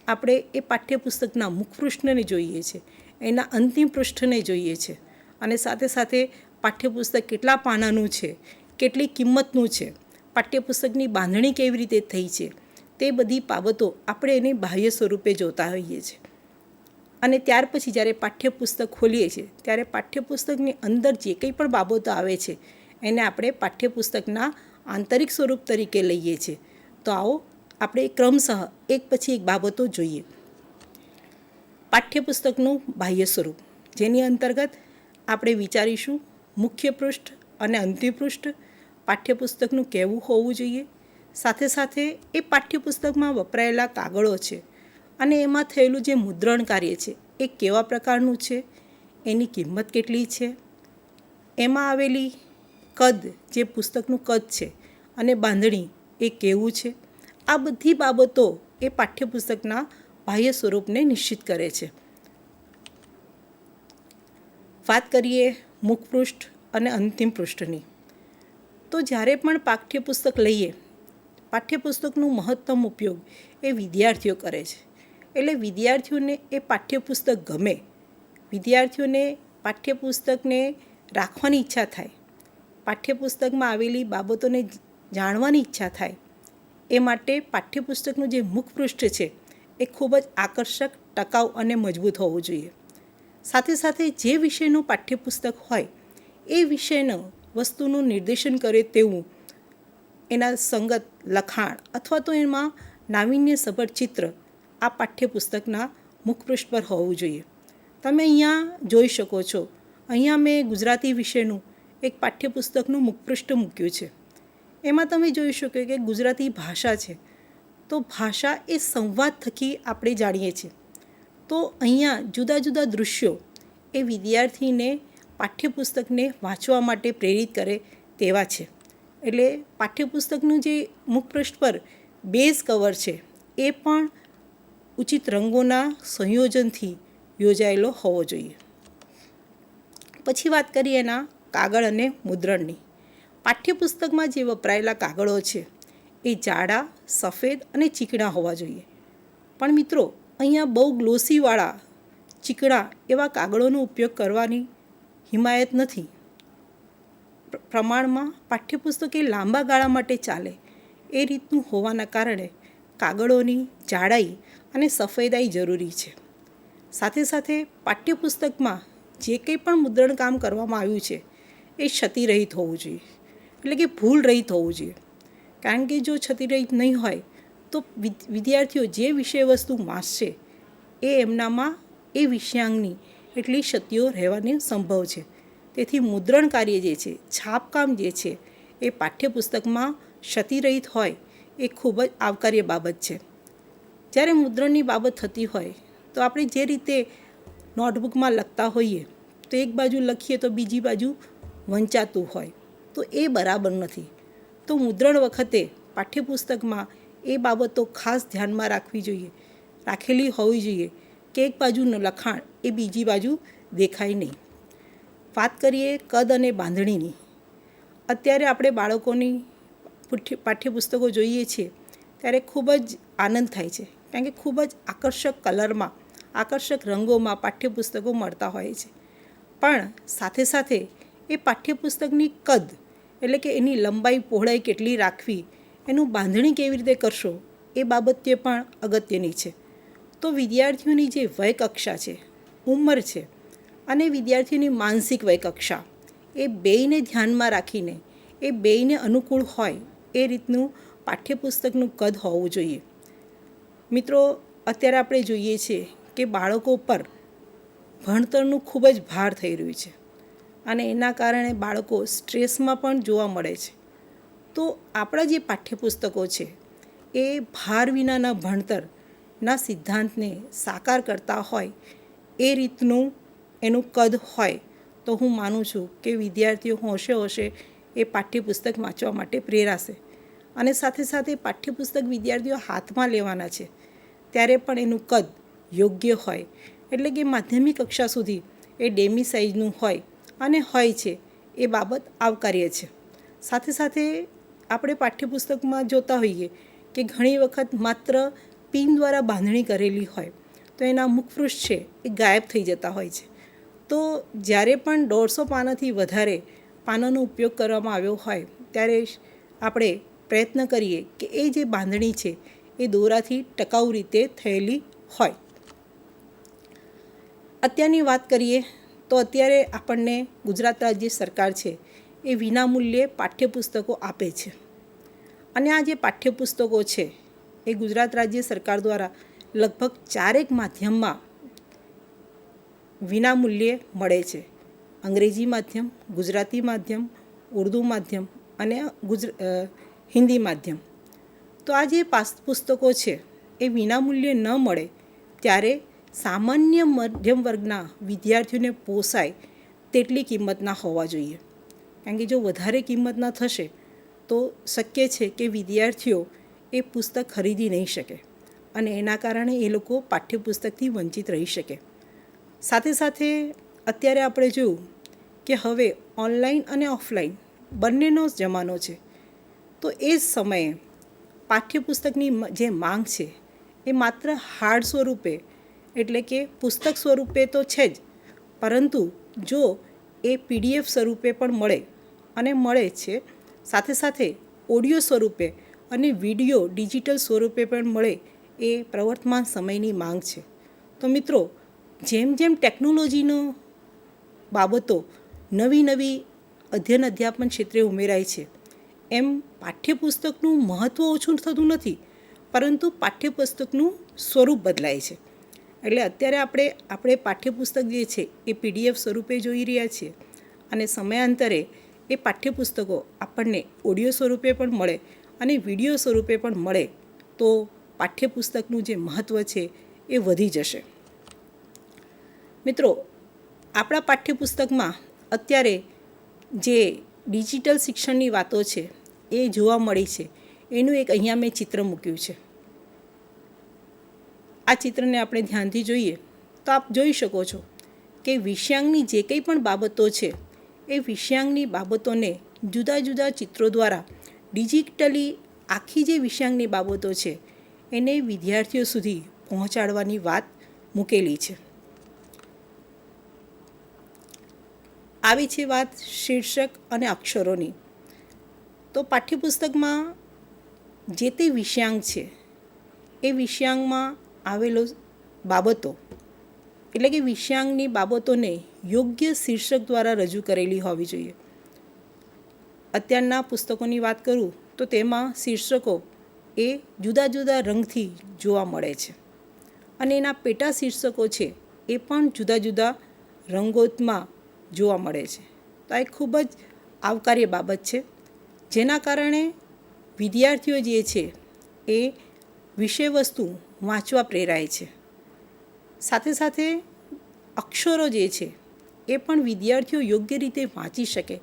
આપણે એ પાઠ્યપુસ્તકના મુખપૃષ્ઠને જોઈએ છીએ, એના અંતિમ પૃષ્ઠને જોઈએ છે અને સાથે સાથે પાઠ્યપુસ્તક કેટલા પાનાનું છે, કેટલી કિંમતનું છે, પાઠ્યપુસ્તકની બાંધણી કેવી રીતે થઈ છે, તે બધી બાબતો આપણે એને બાહ્ય સ્વરૂપે જોતા હોઈએ છીએ. અને ત્યાર પછી જ્યારે પાઠ્યપુસ્તક ખોલીએ છીએ ત્યારે પાઠ્યપુસ્તકની અંદર જે કંઈ પણ બાબતો આવે છે એને આપણે પાઠ્યપુસ્તકના આંતરિક સ્વરૂપ તરીકે લઈએ છીએ. તો આવો આપણે ક્રમશઃ એક પછી એક બાબતો જોઈએ. પાઠ્યપુસ્તકનું બાહ્ય સ્વરૂપ, જેની અંતર્ગત આપણે વિચારીશું મુખ્ય પૃષ્ઠ અને અંતિમ પૃષ્ઠ, પાઠ્યપુસ્તકનું કેવું હોવું જોઈએ, સાથે સાથે એ પાઠ્યપુસ્તકમાં વપરાયેલા કાગળો છે અને એમાં થયેલું જે મુદ્રણ કાર્ય છે એ કેવા પ્રકારનું છે, એની કિંમત કેટલી છે, એમાં આવેલી કદ, જે પુસ્તકનું કદ છે અને બાંધણી એ કેવું છે, આ બધી બાબતો એ પાઠ્યપુસ્તકના બાહ્ય સ્વરૂપને નિશ્ચિત કરે છે. વાત કરીએ મુખપૃષ્ઠ અને અંતિમ પૃષ્ઠની, તો જ્યારે પણ પાઠ્યપુસ્તક લઈએ, પાઠ્યપુસ્તકનું મહત્તમ ઉપયોગ એ વિદ્યાર્થીઓ કરે છે. એટલે વિદ્યાર્થીઓને એ પાઠ્યપુસ્તક ગમે, વિદ્યાર્થીઓને પાઠ્યપુસ્તકને રાખવાની ઈચ્છા થાય, પાઠ્યપુસ્તકમાં આવેલી બાબતોને જાણવાની ઈચ્છા થાય, એ માટે પાઠ્યપુસ્તકનું જે મુખપૃષ્ઠ છે એ ખૂબ જ આકર્ષક, ટકાઉ અને મજબૂત હોવું જોઈએ. સાથે સાથે જે વિષયનું પાઠ્યપુસ્તક હોય એ વિષયનું વસ્તુનું નિર્દેશન કરે તેવું એના સંગત લખાણ અથવા તો એમાં નાવીન્યસભર ચિત્ર આ પાઠ્યપુસ્તકના મુખપૃષ્ઠ પર હોવું જોઈએ. તમે અહીંયા જોઈ શકો છો, અહીંયા મેં ગુજરાતી વિષયનું એક પાઠ્યપુસ્તકનું મુખપૃષ્ઠ મૂક્યું છે. એમાં તમે જોઈ શકો કે ગુજરાતી ભાષા છે, તો ભાષા એ સંવાદ થકી આપણે જાણીએ છીએ. તો અહીંયા જુદા જુદા દૃશ્યો એ વિદ્યાર્થીને પાઠ્યપુસ્તકને વાંચવા માટે પ્રેરિત કરે તેવા છે. એટલે પાઠ્યપુસ્તકનું જે મુખપૃષ્ઠ પર બેઝ કવર છે એ પણ ઉચિત રંગોના સંયોજનથી યોજાયેલો હોવો જોઈએ. પછી વાત કરીએ એના કાગળ અને મુદ્રણની. પાઠ્યપુસ્તકમાં જે વપરાયેલા કાગળો છે એ જાડા, સફેદ અને ચીકણા હોવા જોઈએ. પણ મિત્રો, અહીંયા બહુ ગ્લોસીવાળા ચીકણા એવા કાગળોનો ઉપયોગ કરવાની હિમાયત નથી. પ્રમાણમાં પાઠ્યપુસ્તક એ લાંબા ગાળા માટે ચાલે એ રીતનું હોવાના કારણે કાગળોની જાડાઈ અને સફેદાઈ જરૂરી છે. સાથે સાથે પાઠ્યપુસ્તકમાં જે કંઈ પણ મુદ્રણ કામ કરવામાં આવ્યું છે એ ક્ષતિરહિત હોવું જોઈએ, એટલે કે ભૂલ રહિત હોવું જોઈએ. કારણ કે જો ક્ષતિરહિત નહીં હોય તો વિદ્યાર્થીઓ જે વિષય વસ્તુ વાંચશે એ એમનામાં એ વિષયાંગની એટલી ક્ષતિઓ રહેવાની સંભવ છે. તેથી મુદ્રણ કાર્ય જે છે, છાપકામ જે છે એ પાઠ્યપુસ્તકમાં ક્ષતિરહિત હોય એ ખૂબ જ આવકાર્ય બાબત છે. જ્યારે મુદ્રણની બાબત થતી હોય તો આપણે જે રીતે નોટબુકમાં લખતા હોઈએ તો એક બાજુ લખીએ તો બીજી બાજુ વંચાતું હોય, તો એ બરાબર નથી. તો મુદ્રણ વખતે પાઠ્યપુસ્તકમાં એ બાબતો ખાસ ધ્યાનમાં રાખેલી હોવી જોઈએ કે એક બાજુનું લખાણ એ બીજી બાજુ દેખાય નહીં. વાત કરીએ કદ અને બાંધણીની. અત્યારે આપણે બાળકોની પાઠ્યપુસ્તકો જોઈએ છીએ ત્યારે ખૂબ જ આનંદ થાય છે, કારણ કે ખૂબ જ આકર્ષક કલરમાં, આકર્ષક રંગોમાં પાઠ્યપુસ્તકો મળતા હોય છે. પણ સાથે સાથે એ પાઠ્યપુસ્તકની કદ, એટલે કે એની લંબાઈ પહોળાઈ કેટલી રાખવી, એનું બાંધણી કેવી રીતે કરશો એ બાબતે પણ અગત્યની છે. તો વિદ્યાર્થીઓની જે વય કક્ષા છે, ઉંમર છે, અને વિદ્યાર્થીઓની માનસિક વય કક્ષા, એ બેયને ધ્યાનમાં રાખીને, એ બેયને અનુકૂળ હોય એ રીતનું પાઠ્યપુસ્તકનું કદ હોવું જોઈએ. મિત્રો, અત્યારે આપણે જોઈએ છીએ કે બાળકો પર ભણતરનું ખૂબ જ ભાર થઈ રહ્યું છે અને એના કારણે બાળકો સ્ટ્રેસમાં પણ જોવા મળે છે. તો આપણા જે પાઠ્યપુસ્તકો છે એ ભાર વિનાના ભણતરના સિદ્ધાંતને સાકાર કરતા હોય એ રીતનું એનું કદ હોય તો હું માનું છું કે વિદ્યાર્થીઓ હોશે એ પાઠ્યપુસ્તક વાંચવા માટે પ્રેરાશે. અને સાથે સાથે પાઠ્યપુસ્તક વિદ્યાર્થીઓ હાથમાં લેવાના છે ત્યારે પણ એનું કદ યોગ્ય હોય, એટલે કે માધ્યમિક કક્ષા સુધી એ ડેમી સાઇઝનું હોય અને હોય છે એ બાબત આવકાર્ય છે. સાથે સાથે આપણે પાઠ્યપુસ્તકમાં જોતા હોઈએ કે ઘણી વખત માત્ર પિન દ્વારા બાંધણી કરેલી હોય તો એના મુખપૃષ્ઠ છે એ ગાયબ થઈ જતા હોય છે. તો જ્યારે પણ 150 પાનાથી વધારે પાનાનો ઉપયોગ કરવામાં આવ્યો હોય ત્યારે આપણે પ્રયત્ન કરીએ કે એ જે બાંધણી છે એ દોરાથી ટકાઉ રીતે થયેલી હોય. અત્યારની વાત કરીએ તો અત્યારે આપણને ગુજરાત રાજ્ય સરકાર છે એ વિનામૂલ્યે પાઠ્યપુસ્તકો આપે છે. અને આ જે પાઠ્યપુસ્તકો છે એ ગુજરાત રાજ્ય સરકાર દ્વારા લગભગ 4 માધ્યમમાં વિનામૂલ્યે મળે છે. અંગ્રેજી માધ્યમ, ગુજરાતી માધ્યમ, ઉર્દુ માધ્યમ અને હિન્દી માધ્યમ. તો આ જે પુસ્તકો છે એ વિનામૂલ્યે ન મળે ત્યારે સામાન્ય મધ્યમ વર્ગના વિદ્યાર્થીઓને પોસાય તેટલી કિંમતના હોવા જોઈએ. કારણ કે જો વધારે કિંમતના થશે તો શક્ય છે કે વિદ્યાર્થીઓ એ પુસ્તક ખરીદી નહીં શકે અને એના કારણે એ લોકો પાઠ્યપુસ્તકથી વંચિત રહી શકે. સાથે સાથે અત્યારે આપણે જોયું કે હવે ઓનલાઈન અને ઓફલાઈન બંનેનો જમાનો છે. તો એ જ સમયે પાઠ્યપુસ્તકની જે માંગ છે એ માત્ર હાર્ડ સ્વરૂપે, એટલે કે પુસ્તક સ્વરૂપે તો છે જ, પરંતુ જો એ PDF સ્વરૂપે પણ મળે છે, સાથે સાથે ઓડિયો સ્વરૂપે અને વિડીયો ડિજિટલ સ્વરૂપે પણ મળે એ પ્રવર્તમાન સમયની માંગ છે. તો મિત્રો, જેમ જેમ ટેકનોલોજીનો બાબતો નવી અધ્યયન અધ્યાપન ક્ષેત્રે ઉમેરાય છે એમ પાઠ્યપુસ્તકનું મહત્ત્વ ઓછું થતું નથી, પરંતુ પાઠ્યપુસ્તકનું સ્વરૂપ બદલાય છે. એટલે અત્યારે આપણે પાઠ્યપુસ્તક જે છે એ PDF સ્વરૂપે જોઈ રહ્યા છીએ અને સમયાંતરે એ પાઠ્યપુસ્તકો આપણને ઓડિયો સ્વરૂપે પણ મળે અને વિડીયો સ્વરૂપે પણ મળે તો પાઠ્યપુસ્તકનું જે મહત્ત્વ છે એ વધી જશે. મિત્રો, આપણા પાઠ્યપુસ્તકમાં અત્યારે જે ડિજિટલ શિક્ષણની વાતો છે એ જોવા મળી છે. એનું એક અહીંયા મેં ચિત્ર મૂક્યું છે. આ ચિત્રને આપણે ધ્યાનથી જોઈએ તો આપ જોઈ શકો છો કે વિષયાંગની જે કંઈ પણ બાબતો છે એ વિષયાંગની બાબતોને જુદા જુદા ચિત્રો દ્વારા ડિજિટલી આખી જે વિષયાંગની બાબતો છે એને વિદ્યાર્થીઓ સુધી પહોંચાડવાની વાત મૂકેલી છે. આવી છે વાત શીર્ષક અને અક્ષરોની. તો પાઠ્યપુસ્તકમાં જે તે વિષયાંગ છે એ વિષયાંગમાં આવેલો બાબતો એટલે કે વિષયાંગની બાબતોને યોગ્ય શીર્ષક દ્વારા રજૂ કરેલી હોવી જોઈએ. અત્યારના પુસ્તકોની વાત કરું તો તેમાં શીર્ષકો એ જુદા જુદા રંગથી જોવા મળે છે અને એના પેટા શીર્ષકો છે એ પણ જુદા જુદા રંગોમાં જોવા મળે છે. તો આ એક ખૂબ જ આવકાર્ય બાબત છે, જેના કારણે વિદ્યાર્થીઓ જે છે એ વિષયવસ્તુ વાંચવા પ્રેરાય છે. સાથે સાથે અક્ષરો જે છે એ પણ વિદ્યાર્થીઓ યોગ્ય રીતે વાંચી શકે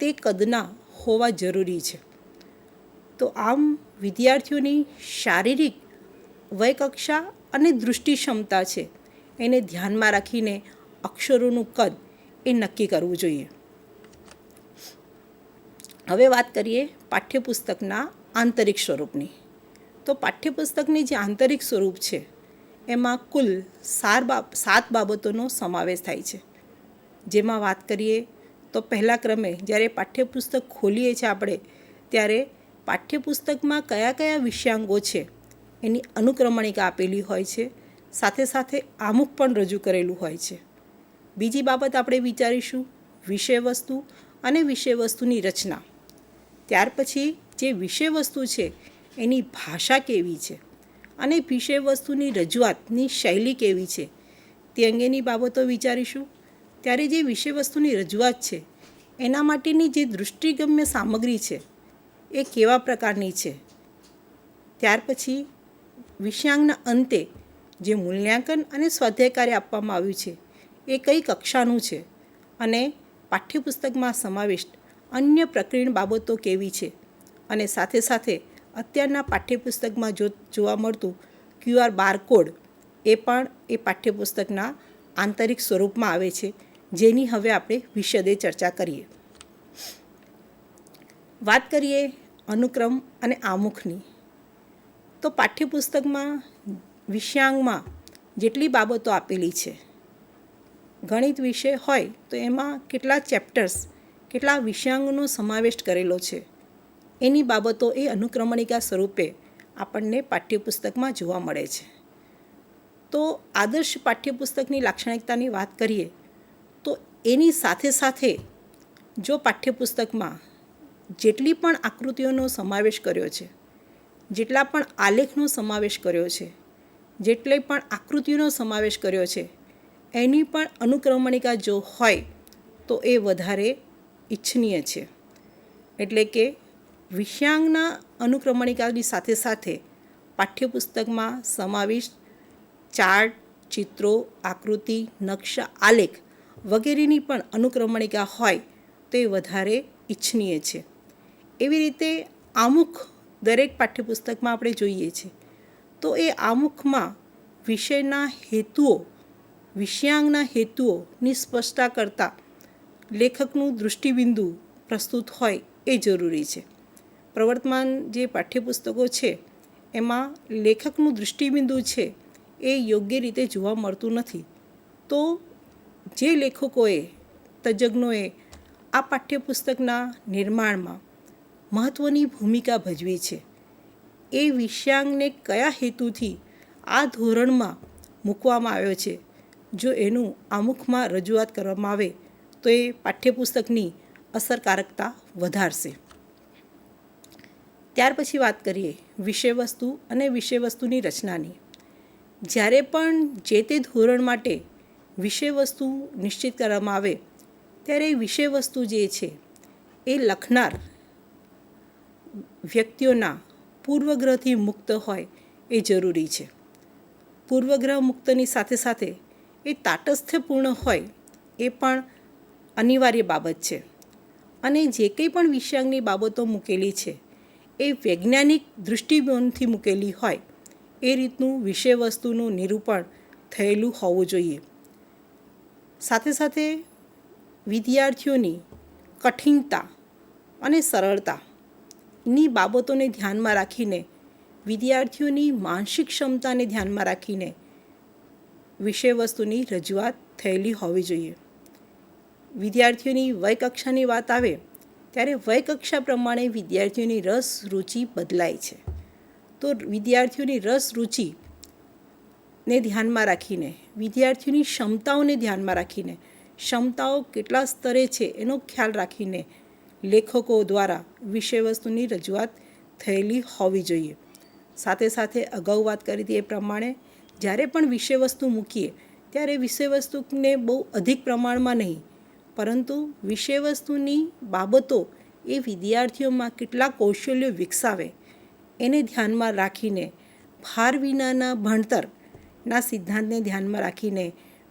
તે કદના હોવા જરૂરી છે. તો આમ વિદ્યાર્થીઓની શારીરિક વયકક્ષા અને દૃષ્ટિ ક્ષમતા છે એને ધ્યાનમાં રાખીને અક્ષરોનું કદ એ નક્કી કરવું જોઈએ. હવે વાત કરીએ પાઠ્યપુસ્તકના આંતરિક સ્વરૂપની. તો પાઠ્યપુસ્તકની જે આંતરિક સ્વરૂપ છે એમાં કુલ 7 બાબતોનો સમાવેશ થાય છે. જેમાં વાત કરીએ તો પહેલા ક્રમે જ્યારે પાઠ્યપુસ્તક ખોલીએ છીએ આપણે ત્યારે પાઠ્યપુસ્તકમાં કયા કયા વિષયાંગો છે એની અનુક્રમણિકા આપેલી હોય છે, સાથે સાથે આમુખ પણ રજૂ કરેલું હોય છે. બીજી બાબત આપણે વિચારીશું વિષયવસ્તુ અને વિષયવસ્તુની રચના. ત્યાર પછી જે વિષયવસ્તુ છે એની ભાષા કેવી છે અને વિષયવસ્તુની રજૂઆતની શૈલી કેવી છે તે અંગેની બાબતો વિચારીશું. ત્યારે જે વિષયવસ્તુની રજૂઆત છે એના માટેની જે દૃષ્ટિગમ્ય સામગ્રી છે એ કેવા પ્રકારની છે. ત્યાર પછી વિષયાંગના અંતે જે મૂલ્યાંકન અને સ્વાધ્યાય કાર્ય આપવામાં આવ્યું છે એ કઈ કક્ષાનું છે અને પાઠ્યપુસ્તકમાં સમાવિષ્ટ અન્ય પ્રકીર્ણ બાબતો કેવી છે અને સાથે સાથે અત્યારના પાઠ્યપુસ્તકમાં જોવા મળતું QR બારકોડ એ પણ એ પાઠ્યપુસ્તકના આંતરિક સ્વરૂપમાં આવે છે, જેની હવે આપણે વિશદે ચર્ચા કરીએ. વાત કરીએ અનુક્રમ અને આમુખની. તો પાઠ્યપુસ્તકમાં વિષયાંગમાં જેટલી બાબતો આપેલી છે, ગણિત વિષય હોય તો એમાં કેટલા ચેપ્ટર્સ, કેટલા વિષયાંગનો સમાવેશ કરેલો છે એની બાબતો એ અનુક્રમણિકા સ્વરૂપે આપણને પાઠ્યપુસ્તકમાં જોવા મળે છે. તો આદર્શ પાઠ્યપુસ્તકની લાક્ષણિકતાની વાત કરીએ તો એની સાથે સાથે જો પાઠ્યપુસ્તકમાં જેટલી પણ આકૃતિઓનો સમાવેશ કર્યો છે, જેટલા પણ આલેખનો સમાવેશ કર્યો છે, જેટલી પણ આકૃતિઓનો સમાવેશ કર્યો છે એની પણ અનુક્રમણિકા જો હોય તો એ વધારે ઇચ્છનીય છે. એટલે કે વિષયાંગના અનુક્રમણિકાની સાથે સાથે પાઠ્યપુસ્તકમાં સમાવિષ્ટ ચાર્ટ, ચિત્રો, આકૃતિ, નકશા, આલેખ વગેરેની પણ અનુક્રમણિકા હોય તો એ વધારે ઇચ્છનીય છે. એવી રીતે આમુખ દરેક પાઠ્યપુસ્તકમાં આપણે જોઈએ છીએ. તો એ આમુખમાં વિષયના હેતુઓ, વિષયાંગના હેતુઓની સ્પષ્ટતા કરતાં લેખકનું દૃષ્ટિબિંદુ પ્રસ્તુત હોય એ જરૂરી છે. પ્રવર્તમાન જે પાઠ્યપુસ્તકો છે એમાં લેખકનું દૃષ્ટિબિંદુ છે એ યોગ્ય રીતે જોવા મળતું નથી. તો જે લેખકોએ, તજજ્ઞોએ આ પાઠ્યપુસ્તકના નિર્માણમાં મહત્ત્વની ભૂમિકા ભજવી છે એ વિષયાંગને કયા હેતુથી આ ધોરણમાં મૂકવામાં આવ્યો છે, જો એનું આમુખમાં રજૂઆત કરવામાં આવે તો એ પાઠ્યપુસ્તકની અસરકારકતા વધારશે. ત્યાર પછી વાત કરીએ વિષયવસ્તુ અને વિષયવસ્તુની રચનાની. જ્યારે પણ જે તે ધોરણ માટે વિષયવસ્તુ નિશ્ચિત કરવામાં આવે ત્યારે વિષયવસ્તુ જે છે એ લખનાર વ્યક્તિઓના પૂર્વગ્રહથી મુક્ત હોય એ જરૂરી છે. પૂર્વગ્રહ મુક્તની સાથે સાથે એ તાટસ્થ્યપૂર્ણ હોય એ પણ અનિવાર્ય બાબત છે. અને જે કંઈ પણ વિષયાંગની બાબતો મૂકેલી છે એ વૈજ્ઞાનિક દૃષ્ટિકોણથી મૂકેલી હોય એ રીતનું વિષયવસ્તુનું નિરૂપણ થયેલું હોવું જોઈએ. સાથે સાથે વિદ્યાર્થીઓની કઠિનતા અને સરળતાની બાબતોને ધ્યાનમાં રાખીને, વિદ્યાર્થીઓની માનસિક ક્ષમતાને ધ્યાનમાં રાખીને વિષયવસ્તુની રજૂઆત થયેલી હોવી જોઈએ. વિદ્યાર્થીઓની વયકક્ષાની વાત આવે ત્યારે વયકક્ષા પ્રમાણે વિદ્યાર્થીઓની રસ રુચિ બદલાય છે. તો વિદ્યાર્થીઓની રસ રુચિને ધ્યાનમાં રાખીને, વિદ્યાર્થીઓની ક્ષમતાઓને ધ્યાનમાં રાખીને, ક્ષમતાઓ કેટલા સ્તરે છે એનો ખ્યાલ રાખીને લેખકો દ્વારા વિષયવસ્તુની રજૂઆત થયેલી હોવી જોઈએ. સાથે સાથે અગાઉ વાત કરી હતી એ પ્રમાણે જ્યારે પણ વિષયવસ્તુ મૂકીએ ત્યારે વિષયવસ્તુને બહુ અધિક પ્રમાણમાં નહીં, પરંતુ વિષયવસ્તુની બાબતો એ વિદ્યાર્થીઓમાં કેટલા કૌશલ્યો વિકસાવે એને ધ્યાનમાં રાખીને, ભાર વિનાના ભણતરના સિદ્ધાંતને ધ્યાનમાં રાખીને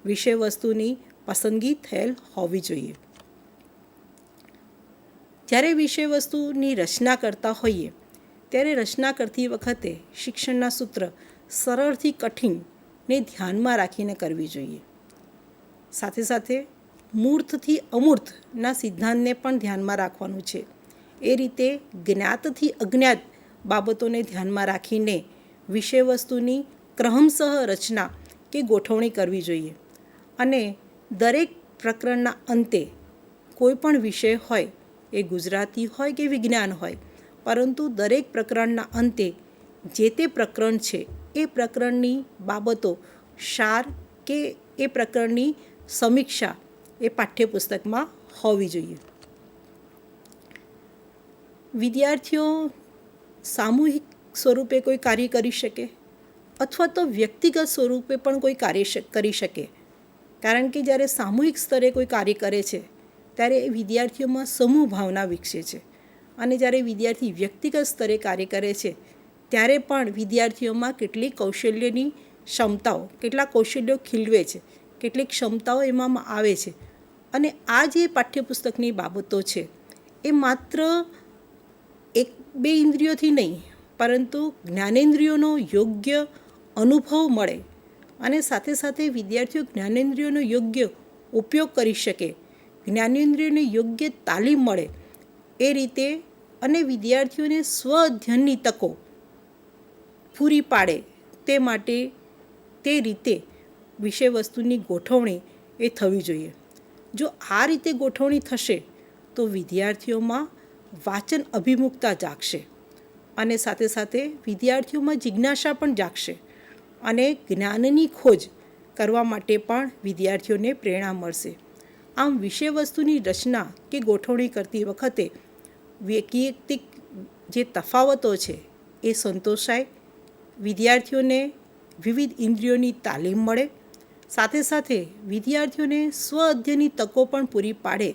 વિષયવસ્તુની પસંદગી થયેલ હોવી જોઈએ. જ્યારે વિષયવસ્તુની રચના કરતા હોઈએ ત્યારે રચના કરતી વખતે શિક્ષણના સૂત્ર સરળથી કઠિનને ધ્યાનમાં રાખીને કરવી જોઈએ. સાથે સાથે મૂર્તથી અમૂર્તના સિદ્ધાંતને પણ ધ્યાનમાં રાખવાનું છે. એ રીતે જ્ઞાતથી અજ્ઞાત બાબતોને ધ્યાનમાં રાખીને વિષયવસ્તુની ક્રમશઃ રચના કે ગોઠવણી કરવી જોઈએ. અને દરેક પ્રકરણના અંતે કોઈ પણ વિષય હોય, એ ગુજરાતી હોય કે વિજ્ઞાન હોય, પરંતુ દરેક પ્રકરણના અંતે જે તે પ્રકરણ છે એ પ્રકરણની બાબતો સાર કે એ પ્રકરણની સમીક્ષા એ પાઠ્યપુસ્તકમાં હોવી જોઈએ. વિદ્યાર્થીઓ સામૂહિક સ્વરૂપે કોઈ કાર્ય કરી શકે અથવા તો વ્યક્તિગત સ્વરૂપે પણ કોઈ કાર્ય કરી શકે. કારણ કે જ્યારે સામૂહિક સ્તરે કોઈ કાર્ય કરે છે ત્યારે એ વિદ્યાર્થીઓમાં સમૂહ ભાવના વિકસે છે. અને જ્યારે વિદ્યાર્થી વ્યક્તિગત સ્તરે કાર્ય કરે છે ત્યારે પણ વિદ્યાર્થીઓમાં કેટલીક કૌશલ્યની ક્ષમતાઓ, કેટલાક કૌશલ્યો ખીલવે છે, કેટલીક ક્ષમતાઓ એમાં આવે છે. અને આ જે પાઠ્યપુસ્તકની બાબતો છે એ માત્ર એક બે ઇન્દ્રિયોથી નહીં, પરંતુ જ્ઞાનેન્દ્રિયોનો યોગ્ય અનુભવ મળે અને સાથે સાથે વિદ્યાર્થીઓ જ્ઞાનેન્દ્રિયોનો યોગ્ય ઉપયોગ કરી શકે, જ્ઞાનેન્દ્રિયોને યોગ્ય તાલીમ મળે એ રીતે, અને વિદ્યાર્થીઓને સ્વ અધ્યયનની તકો પૂરી પાડે તે માટે તે રીતે વિષયવસ્તુની ગોઠવણી એ થવી જોઈએ. જો આ રીતે ગોઠવણી થશે તો વિદ્યાર્થીઓમાં વાંચન અભિમુખતા જાગશે અને સાથે સાથે વિદ્યાર્થીઓમાં જિજ્ઞાસા પણ જાગશે અને જ્ઞાનની ખોજ કરવા માટે પણ વિદ્યાર્થીઓને પ્રેરણા મળશે. આમ વિષયવસ્તુની રચના કે ગોઠવણી કરતી વખતે વૈયક્તિક જે તફાવતો છે એ સંતોષાય, વિદ્યાર્થીઓને વિવિધ ઇન્દ્રિયોની તાલીમ મળે, સાથે સાથે વિદ્યાર્થીઓને સ્વ અધ્યયનની તકો પણ પૂરી પાડે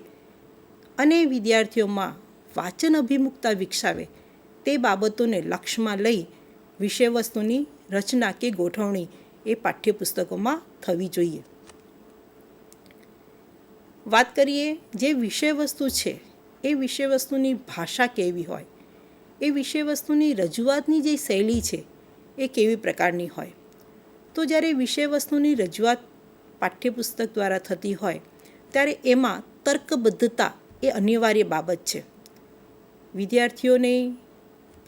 અને વિદ્યાર્થીઓમાં વાંચન અભિમુખતા વિકસાવે તે બાબતોને લક્ષ્યમાં લઈ વિષયવસ્તુની રચના કે ગોઠવણી એ પાઠ્યપુસ્તકોમાં થવી જોઈએ. વાત કરીએ જે વિષયવસ્તુ છે એ વિષયવસ્તુની ભાષા કેવી હોય, એ વિષયવસ્તુની રજૂઆતની જે શૈલી છે એ કેવી પ્રકારની હોય. તો જ્યારે વિષયવસ્તુની રજૂઆત પાઠ્યપુસ્તક દ્વારા થતી હોય ત્યારે એમાં તર્કબદ્ધતા એ અનિવાર્ય બાબત છે. વિદ્યાર્થીઓને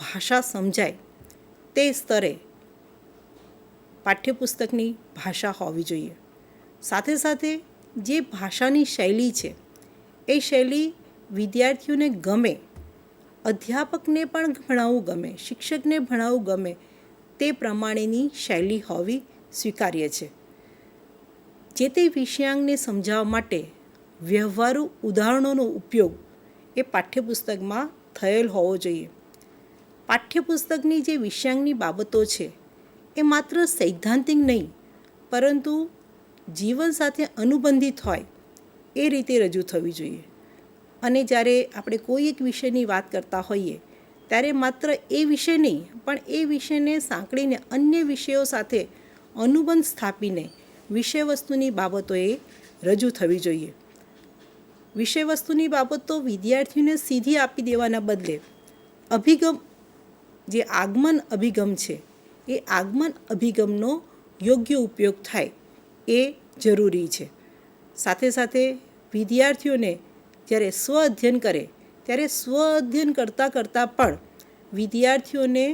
ભાષા સમજાય તે સ્તરે પાઠ્યપુસ્તકની ભાષા હોવી જોઈએ. સાથે સાથે જે ભાષાની શૈલી છે એ શૈલી વિદ્યાર્થીઓને ગમે, અધ્યાપકને પણ ભણાવવું ગમે, શિક્ષકને ભણાવવું ગમે તે પ્રમાણેની શૈલી હોવી સ્વીકાર્ય છે. જે તે વિષયાંગને સમજાવવા માટે વ્યવહારુ ઉદાહરણોનો ઉપયોગ એ પાઠ્યપુસ્તકમાં થયેલ હોવો જોઈએ. પાઠ્યપુસ્તકની જે વિષયાંગની બાબતો છે એ માત્ર સૈદ્ધાંતિક નહીં, પરંતુ જીવન સાથે અનુબંધિત હોય એ રીતે રજૂ થવી જોઈએ. અને જ્યારે આપણે કોઈ એક વિષયની વાત કરતા હોઈએ ત્યારે માત્ર એ વિષય નહીં, પણ એ વિષયને સાંકળીને અન્ય વિષયો સાથે અનુબંધ સ્થાપીને વિષયવસ્તુની બાબતોએ રજૂ થવી જોઈએ. વિષયવસ્તુની બાબતો વિદ્યાર્થીઓને સીધી આપી દેવાના બદલે અભિગમ, જે આગમન અભિગમ છે એ આગમન અભિગમનો યોગ્ય ઉપયોગ થાય એ જરૂરી છે. સાથે સાથે વિદ્યાર્થીઓને જ્યારે સ્વ અધ્યયન કરે ત્યારે સ્વ અધ્યયન કરતાં કરતાં પણ વિદ્યાર્થીઓને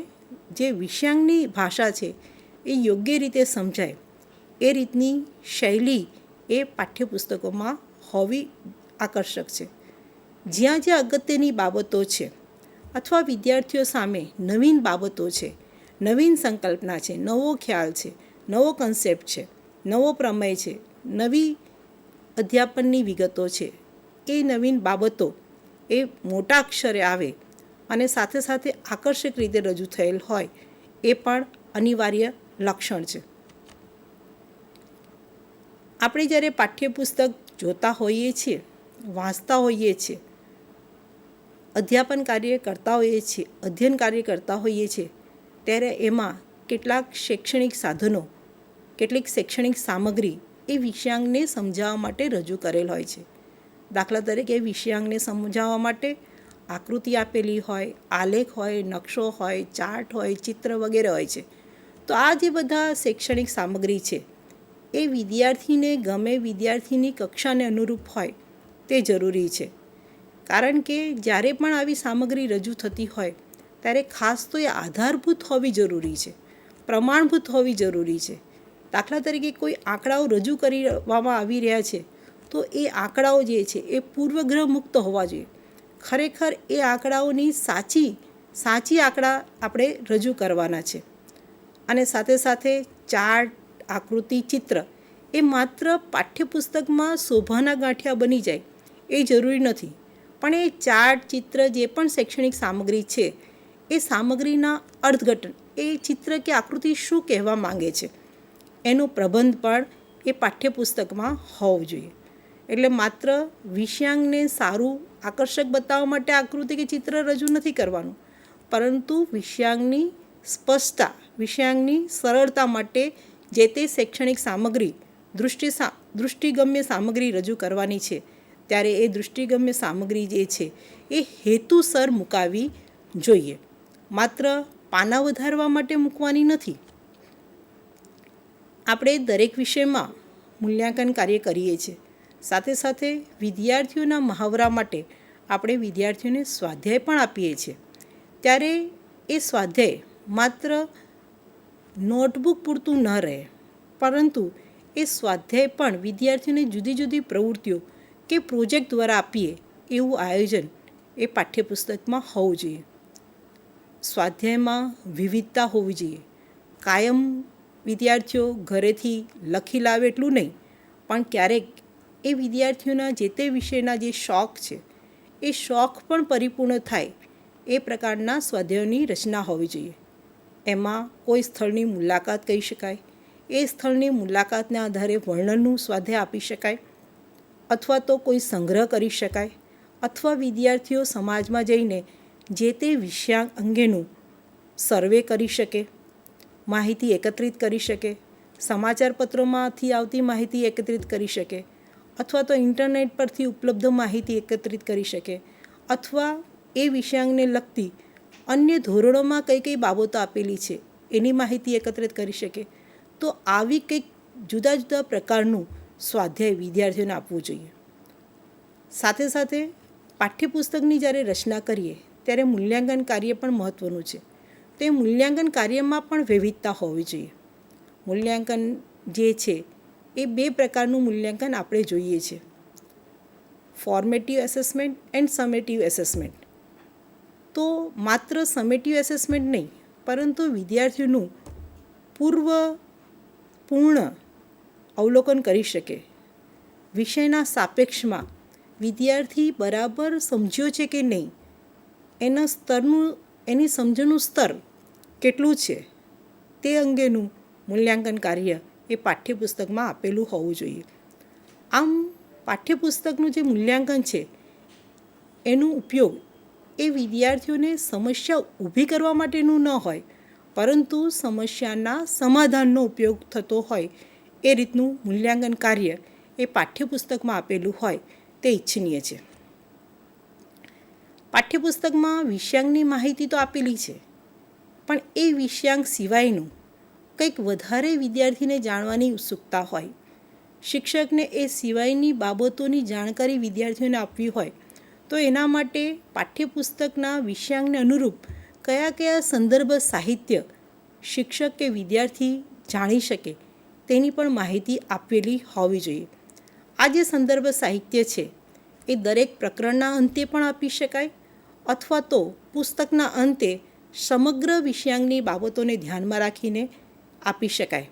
જે વિષયાંગની ભાષા છે એ યોગ્ય રીતે સમજાય એ રીતની શૈલી એ પાઠ્યપુસ્તકોમાં હોવી આકર્ષક છે. જ્યાં જ્યાં અગત્યની બાબતો છે અથવા વિદ્યાર્થીઓ સામે નવીન બાબતો છે, નવીન સંકલ્પના છે, નવો ખ્યાલ છે, નવો કન્સેપ્ટ છે, નવો પ્રમેય છે, નવી અધ્યાપનની વિગતો છે, એ નવીન બાબતો એ મોટા અક્ષરે આવે અને સાથે સાથે આકર્ષક રીતે રજૂ થયેલ હોય એ પણ અનિવાર્ય લક્ષણ છે. આપણે જ્યારે પાઠ્યપુસ્તક જોતા હોઈએ છીએ, વાંચતા હોઈએ છીએ, અધ્યાપન કાર્ય કરતા હોઈએ છીએ, અધ્યયન કાર્ય કરતા હોઈએ છીએ, ત્યારે એમાં કેટલાક શૈક્ષણિક સાધનો, કેટલીક શૈક્ષણિક સામગ્રી એ વિષયાંગને સમજાવવા માટે રજૂ કરેલ હોય છે. દાખલા તરીકે વિષયાંગને સમજાવવા માટે આકૃતિ આપેલી હોય, આલેખ હોય, નકશો હોય, ચાર્ટ હોય, ચિત્ર વગેરે હોય છે. તો આ જે બધા શૈક્ષણિક સામગ્રી છે એ વિદ્યાર્થીને ગમે, વિદ્યાર્થીની કક્ષાને અનુરૂપ હોય તે જરૂરી છે. કારણ કે જ્યારે પણ આવી સામગ્રી રજૂ થતી હોય ત્યારે ખાસ તો એ આધારભૂત હોવી જરૂરી છે, પ્રમાણભૂત હોવી જરૂરી છે. દાખલા તરીકે કોઈ આંકડાઓ રજૂ કરવામાં આવી રહ્યા છે તો એ આંકડાઓ જે છે એ પૂર્વગ્રહ મુક્ત હોવા જોઈએ. ખરેખર એ આંકડાઓની સાચી આંકડા આપણે રજૂ કરવાના છે. અને સાથે સાથે ચાર્ટ, આકૃતિ, ચિત્ર એ માત્ર પાઠ્યપુસ્તકમાં શોભાના ગાંઠિયા બની જાય એ જરૂરી નથી. પણ એ ચાર્ટ, ચિત્ર જે પણ શૈક્ષણિક સામગ્રી છે એ સામગ્રીના અર્થઘટન, એ ચિત્ર કે આકૃતિ શું કહેવા માંગે છે એનો પ્રબંધ પણ એ પાઠ્યપુસ્તકમાં હોવો જોઈએ. એટલે માત્ર વિષયાંગને સારું, આકર્ષક બતાવવા માટે આકૃતિ કે ચિત્ર રજૂ નથી કરવાનું, પરંતુ વિષયાંગની સ્પષ્ટતા, વિષયાંગની સરળતા માટે જે તે શૈક્ષણિક સામગ્રી, દૃષ્ટિગમ્ય સામગ્રી રજૂ કરવાની છે ત્યારે એ દૃષ્ટિગમ્ય સામગ્રી જે છે એ હેતુસર મુકાવી જોઈએ. માત્ર પાના વધારવા માટે મૂકવાની નથી. આપણે દરેક વિષયમાં મૂલ્યાંકન કાર્ય કરીએ છીએ. સાથે સાથે વિદ્યાર્થીઓના મહાવરા માટે આપણે વિદ્યાર્થીઓને સ્વાધ્યાય પણ આપીએ છીએ. ત્યારે એ સ્વાધ્યાય માત્ર નોટબુક પૂરતું ન રહે, પરંતુ એ સ્વાધ્યાય પણ વિદ્યાર્થીઓને જુદી જુદી પ્રવૃત્તિઓ કે પ્રોજેક્ટ દ્વારા આપીએ એવું આયોજન એ પાઠ્યપુસ્તકમાં હોવું જોઈએ. સ્વાધ્યાયમાં વિવિધતા હોવી જોઈએ. કાયમ વિદ્યાર્થીઓ ઘરેથી લખી લાવે એટલું નહીં, પણ ક્યારેક એ વિદ્યાર્થીઓના જે તે વિષયના જે શોખ છે એ શોખ પણ પરિપૂર્ણ થાય એ પ્રકારના સ્વાધ્યાયોની રચના હોવી જોઈએ. એમાં કોઈ સ્થળની મુલાકાત કહી શકાય, એ સ્થળની મુલાકાતના આધારે વર્ણનનું સ્વાધ્યાય આપી શકાય, અથવા તો કોઈ સંગ્રહ કરી શકાય, અથવા વિદ્યાર્થીઓ સમાજમાં જઈને જે તે વિષયાંગ અંગેનું સર્વે કરી શકે, માહિતી એકત્રિત કરી શકે, સમાચાર પત્રોમાંથી આવતી માહિતી એકત્રિત કરી શકે, અથવા તો ઇન્ટરનેટ પરથી ઉપલબ્ધ માહિતી એકત્રિત કરી શકે, અથવા એ વિષયાંગને લગતી અન્ય ધોરણોમાં કઈ કઈ બાબતો આપેલી છે એની માહિતી એકત્રિત કરી શકે. તો આવી કંઈક જુદા જુદા પ્રકારનું સ્વાધ્યાય વિદ્યાર્થીઓને આપવું જોઈએ. સાથે સાથે પાઠ્યપુસ્તકની જ્યારે રચના કરીએ ત્યારે મૂલ્યાંકન કાર્ય પણ મહત્ત્વનું છે. તો એ મૂલ્યાંકન કાર્યમાં પણ વિવિધતા હોવી જોઈએ. મૂલ્યાંકન જે છે એ બે પ્રકારનું મૂલ્યાંકન આપણે જોઈએ છીએ: ફોર્મેટિવ એસેસમેન્ટ એન્ડ સમેટિવ એસેસમેન્ટ. તો માત્ર સમેટિવ એસેસમેન્ટ નહીં, પરંતુ વિદ્યાર્થીઓનું પૂર્ણ અવલોકન કરી શકે, વિષયના સાપેક્ષમાં વિદ્યાર્થી બરાબર સમજ્યો છે કે નહીં, એની સમજણનું સ્તર કેટલું છે તે અંગેનું મૂલ્યાંકન કાર્ય એ પાઠ્યપુસ્તકમાં આપેલું હોવું જોઈએ. આમ પાઠ્યપુસ્તકનું જે મૂલ્યાંકન છે એનો ઉપયોગ એ વિદ્યાર્થીઓને સમસ્યા ઊભી કરવા માટેનું ન હોય, પરંતુ સમસ્યાના સમાધાનનો ઉપયોગ થતો હોય એ રીતનું મૂલ્યાંકન કાર્ય એ પાઠ્યપુસ્તકમાં આપેલું હોય તે ઈચ્છનીય છે. પાઠ્યપુસ્તકમાં વિષયાંગની માહિતી તો આપેલી છે, પણ એ વિષયાંગ સિવાયનું કંઈક વધારે વિદ્યાર્થીને જાણવાની ઉત્સુકતા હોય, શિક્ષકને એ સિવાયની બાબતોની જાણકારી વિદ્યાર્થીઓને આપવી હોય, તો એના માટે પાઠ્યપુસ્તકના વિષયાંગને અનુરૂપ કયા કયા સંદર્ભ સાહિત્ય શિક્ષક કે વિદ્યાર્થી જાણી શકે તેની પણ માહિતી આપેલી હોવી જોઈએ. આ જે સંદર્ભ સાહિત્ય છે એ દરેક પ્રકરણના અંતે પણ આપી શકાય અથવા તો પુસ્તકના અંતે સમગ્ર વિષયાંગની બાબતોને ધ્યાનમાં રાખીને આપી શકાય.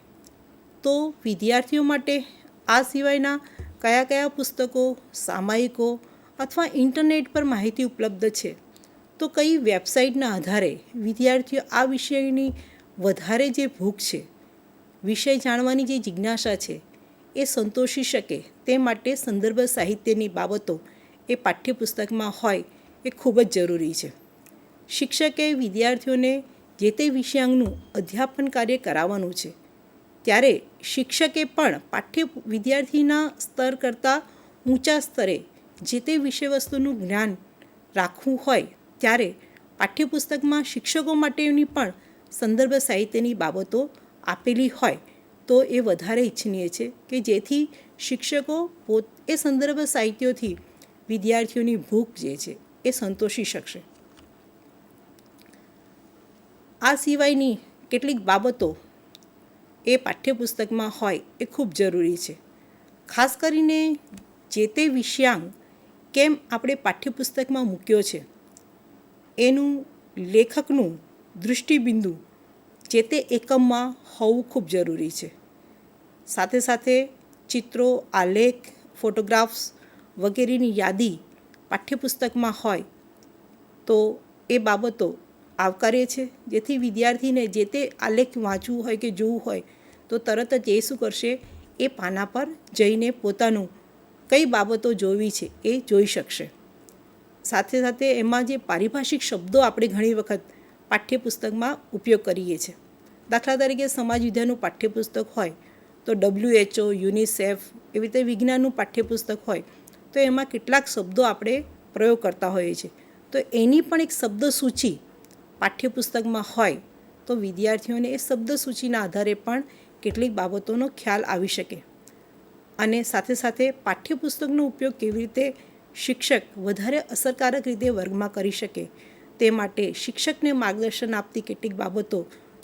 તો વિદ્યાર્થીઓ માટે આ સિવાયના કયા કયા પુસ્તકો, સામાયિકો અથવા ઇન્ટરનેટ પર માહિતી ઉપલબ્ધ છે, તો કઈ વેબસાઇટના આધારે વિદ્યાર્થીઓ આ વિષયની વધારે જે ભૂખ છે, વિષય જાણવાની જે જિજ્ઞાસા છે એ સંતોષી શકે તે માટે સંદર્ભ સાહિત્યની બાબતો એ પાઠ્યપુસ્તકમાં હોય એ ખૂબ જ જરૂરી છે. શિક્ષકે વિદ્યાર્થીઓને જે તે વિષયાંગનું અધ્યાપન કાર્ય કરાવવાનું છે ત્યારે શિક્ષકે પણ વિદ્યાર્થીના સ્તર કરતાં ઊંચા સ્તરે જે તે વિષયવસ્તુનું જ્ઞાન રાખવું હોય ત્યારે પાઠ્યપુસ્તકમાં શિક્ષકો માટેની પણ સંદર્ભ સાહિત્યની બાબતો આપેલી હોય તો એ વધારે ઇચ્છનીય છે કે જેથી શિક્ષકો એ સંદર્ભ સાહિત્યોથી વિદ્યાર્થીઓની ભૂખ જે છે એ સંતોષી શકશે. આ સિવાયની કેટલીક બાબતો એ પાઠ્યપુસ્તકમાં હોય એ ખૂબ જરૂરી છે. ખાસ કરીને જે તે વિષયાંગ કેમ આપણે પાઠ્યપુસ્તકમાં મૂક્યો છે એનું લેખકનું દૃષ્ટિબિંદુ જે તે એકમમાં હોવું ખૂબ જરૂરી છે. સાથે સાથે ચિત્રો, આલેખ, ફોટોગ્રાફ્સ વગેરેની યાદી પાઠ્યપુસ્તકમાં હોય તો એ બાબતો આવકાર્ય છે, જેથી વિદ્યાર્થીને જે તે આલેખ વાંચવું હોય કે જોવું હોય તો તરત જ એ શું કરશે, એ પાના પર જઈને પોતાનું કઈ બાબતો જોવી છે એ જોઈ શકશે. સાથે સાથે એમાં જે પારિભાષિક શબ્દો આપણે ઘણી વખત પાઠ્યપુસ્તકમાં ઉપયોગ કરીએ છીએ. દાખલા તરીકે સમાજ વિદ્યાનું પાઠ્યપુસ્તક હોય તો WHO, યુનિસેફ એવી રીતે વિજ્ઞાનનું પાઠ્યપુસ્તક હોય તો એમાં કેટલાક શબ્દો આપણે પ્રયોગ કરતા હોઈએ છીએ. તો એની પણ એક શબ્દ સૂચિ પાઠ્યપુસ્તકમાં હોય તો વિદ્યાર્થીઓને એ શબ્દ સૂચિના આધારે પણ કેટલીક બાબતોનો ખ્યાલ આવી શકે. અને સાથે સાથે પાઠ્યપુસ્તકનો ઉપયોગ કેવી રીતે શિક્ષક વધારે અસરકારક રીતે વર્ગમાં કરી શકે તે માટે શિક્ષકને માર્ગદર્શન આપતી કેટલીક બાબતો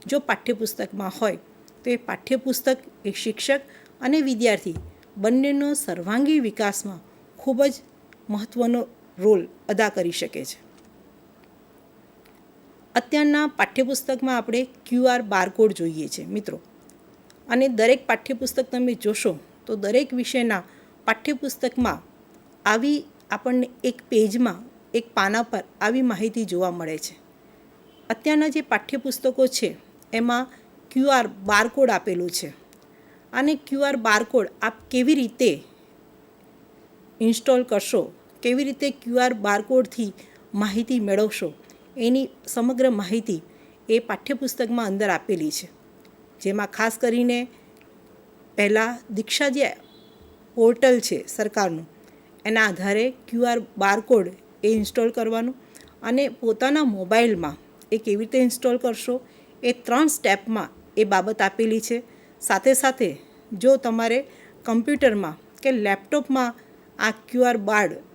જો પાઠ્યપુસ્તકમાં હોય તો એ પાઠ્યપુસ્તક એ શિક્ષક અને વિદ્યાર્થી બંનેનો સર્વાંગી વિકાસમાં ખૂબ જ મહત્ત્વનો રોલ અદા કરી શકે છે. અત્યારના પાઠ્યપુસ્તકમાં આપણે QR બારકોડ જોઈએ છે મિત્રો, અને દરેક પાઠ્યપુસ્તક તમે જોશો તો દરેક વિષયના પાઠ્યપુસ્તકમાં આવી આપણને એક પેજમાં, એક પાના પર આવી માહિતી જોવા મળે છે. અત્યારના જે પાઠ્યપુસ્તકો છે એમાં QR બારકોડ આપેલું છે, અને QR બારકોડ આપ કેવી રીતે ઇન્સ્ટોલ કરશો, કેવી રીતે QR બારકોડથી માહિતી મેળવશો એની સમગ્ર માહિતી એ પાઠ્યપુસ્તકમાં અંદર આપેલી છે. જેમાં ખાસ કરીને પહેલાં દીક્ષા જે પોર્ટલ છે સરકારનું એના આધારે QR બારકોડ એ ઇન્સ્ટોલ કરવાનું, અને પોતાના મોબાઈલમાં એ કેવી રીતે ઇન્સ્ટોલ કરશો એ 3 સ્ટેપમાં એ બાબત આપેલી છે. સાથે સાથે જો તમારે કમ્પ્યુટરમાં કે લેપટોપમાં આ QR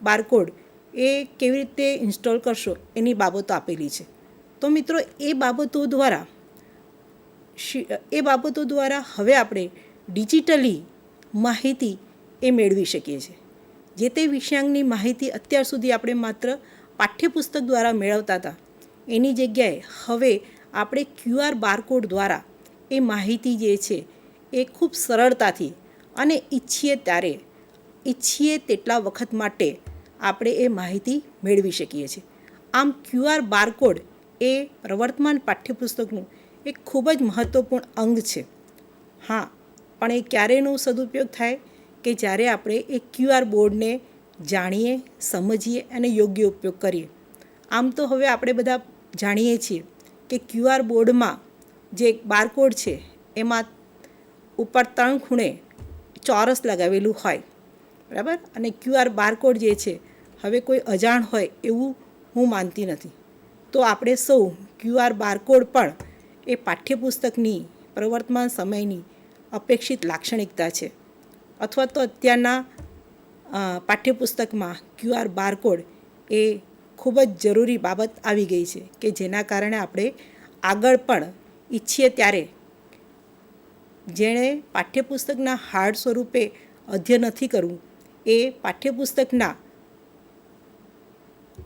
બારકોડ એ કેવી રીતે ઇન્સ્ટોલ કરશો એની બાબતો આપેલી છે. તો મિત્રો એ બાબતો દ્વારા હવે આપણે ડિજિટલી માહિતી એ મેળવી શકીએ છીએ. જે તે વિષયાંગની માહિતી અત્યાર સુધી આપણે માત્ર પાઠ્યપુસ્તક દ્વારા મેળવતા હતા, એની જગ્યાએ હવે આપણે QR બારકોડ દ્વારા એ માહિતી જે છે એ ખૂબ સરળતાથી અને ઈચ્છીએ તેટલા વખત માટે આપણે એ માહિતી મેળવી શકીએ છીએ. આમ QR બારકોડ એ પ્રવર્તમાન પાઠ્યપુસ્તકનું એક ખૂબ જ મહત્ત્વપૂર્ણ અંગ છે. હા, પણ એ ક્યારેનો સદુપયોગ થાય કે જ્યારે આપણે એ QR બોર્ડને જાણીએ, સમજીએ અને યોગ્ય ઉપયોગ કરીએ. આમ તો હવે આપણે બધા જાણીએ છીએ કે QR બોર્ડમાં જે બારકોડ છે એમાં ઉપર 3 ખૂણે ચોરસ લગાવેલું હોય, બરાબર. અને QR બારકોડ જે છે હવે કોઈ અજાણ હોય એવું હું માનતી નથી. તો આપણે સૌ QR બારકોડ પણ એ પાઠ્યપુસ્તકની પ્રવર્તમાન સમયની અપેક્ષિત લાક્ષણિકતા છે, અથવા તો અત્યારના પાઠ્યપુસ્તકમાં QR બારકોડ એ ખૂબ જ જરૂરી બાબત આવી ગઈ છે કે જેના કારણે આપણે આગળ પણ ઈચ્છીએ ત્યારે જેણે પાઠ્યપુસ્તકના હાર્ડ સ્વરૂપે અધ્યયન નથી કરવું એ પાઠ્યપુસ્તકના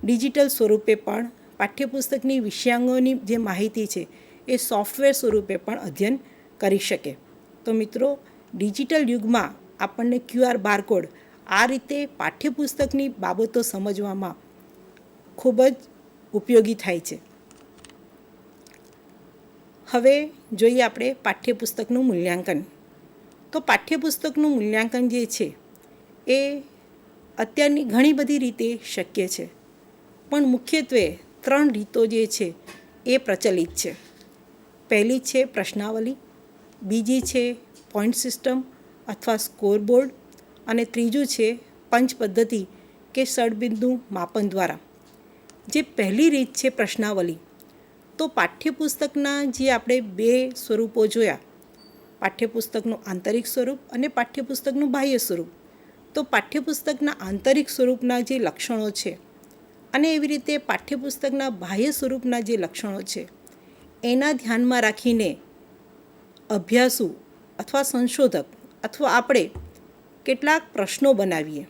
ડિજિટલ સ્વરૂપે પણ પાઠ્યપુસ્તકની વિષયાંગોની જે માહિતી છે એ સોફ્ટવેર સ્વરૂપે પણ અધ્યયન કરી શકે. તો મિત્રો, ડિજિટલ યુગમાં આપણને QR બારકોડ આ રીતે પાઠ્યપુસ્તકની બાબતો સમજવામાં ખૂબ જ ઉપયોગી થાય છે. હવે જોઈએ આપણે પાઠ્યપુસ્તકનું મૂલ્યાંકન. તો પાઠ્યપુસ્તકનું મૂલ્યાંકન જે છે એ અત્યારની ઘણી બધી રીતે શક્ય છે, પણ મુખ્યત્વે 3 રીતો જે છે એ પ્રચલિત છે. પહેલી છે પ્રશ્નાવલી, બીજી છે પોઈન્ટ સિસ્ટમ અથવા સ્કોરબોર્ડ અને ત્રીજું છે પંચ પદ્ધતિ કે ષડબિંદુ માપન દ્વારા. જે પહેલી રીત છે પ્રશ્નાવલી, તો પાઠ્યપુસ્તકના જે આપણે 2 સ્વરૂપો જોયા, પાઠ્યપુસ્તકનું આંતરિક સ્વરૂપ અને પાઠ્યપુસ્તકનું બાહ્ય સ્વરૂપ. તો પાઠ્યપુસ્તકના આંતરિક સ્વરૂપના જે લક્ષણો છે અને એવી રીતે પાઠ્યપુસ્તકના બાહ્ય સ્વરૂપના જે લક્ષણો છે એના ધ્યાનમાં રાખીને અભ્યાસુ અથવા સંશોધક અથવા આપણે કેટલાક પ્રશ્નો બનાવીએ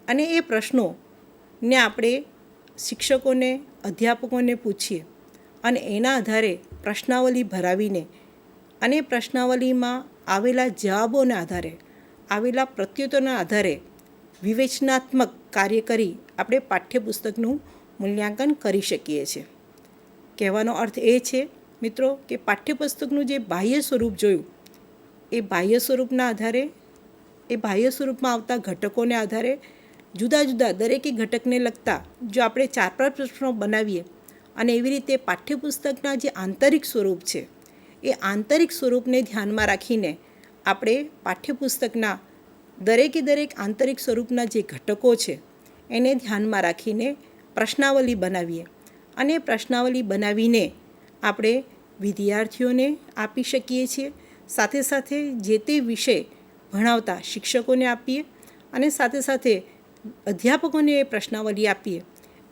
અને એ પ્રશ્નોને આપણે શિક્ષકોને, અધ્યાપકોને પૂછીએ અને એના આધારે પ્રશ્નાવલી ભરાવીને અને પ્રશ્નાવલીમાં આવેલા જવાબોના આધારે, આવેલા પ્રત્યુત્તરોના આધારે વિવેચનાત્મક કાર્ય કરી આપણે પાઠ્યપુસ્તકનું મૂલ્યાંકન કરી શકીએ છીએ. કહેવાનો અર્થ એ છે મિત્રો કે પાઠ્યપુસ્તકનું જે બાહ્ય સ્વરૂપ જોયું એ બાહ્ય સ્વરૂપના આધારે, એ બાહ્ય સ્વરૂપમાં આવતા ઘટકોને આધારે જુદા જુદા દરેકે ઘટકને લગતા જો આપણે 4-5 પ્રશ્નો બનાવીએ અને એવી રીતે પાઠ્યપુસ્તકના જે આંતરિક સ્વરૂપ છે એ આંતરિક સ્વરૂપને ધ્યાનમાં રાખીને આપણે પાઠ્યપુસ્તકના દરેકે દરેક આંતરિક સ્વરૂપના જે ઘટકો છે એને ધ્યાનમાં રાખીને પ્રશ્નાવલી બનાવીએ અને પ્રશ્નાવલી બનાવીને આપણે વિદ્યાર્થીઓને આપી શકીએ છીએ, સાથે સાથે જે તે વિષય ભણાવતા શિક્ષકોને આપીએ અને સાથે સાથે અધ્યાપકોને એ પ્રશ્નાવલી આપીએ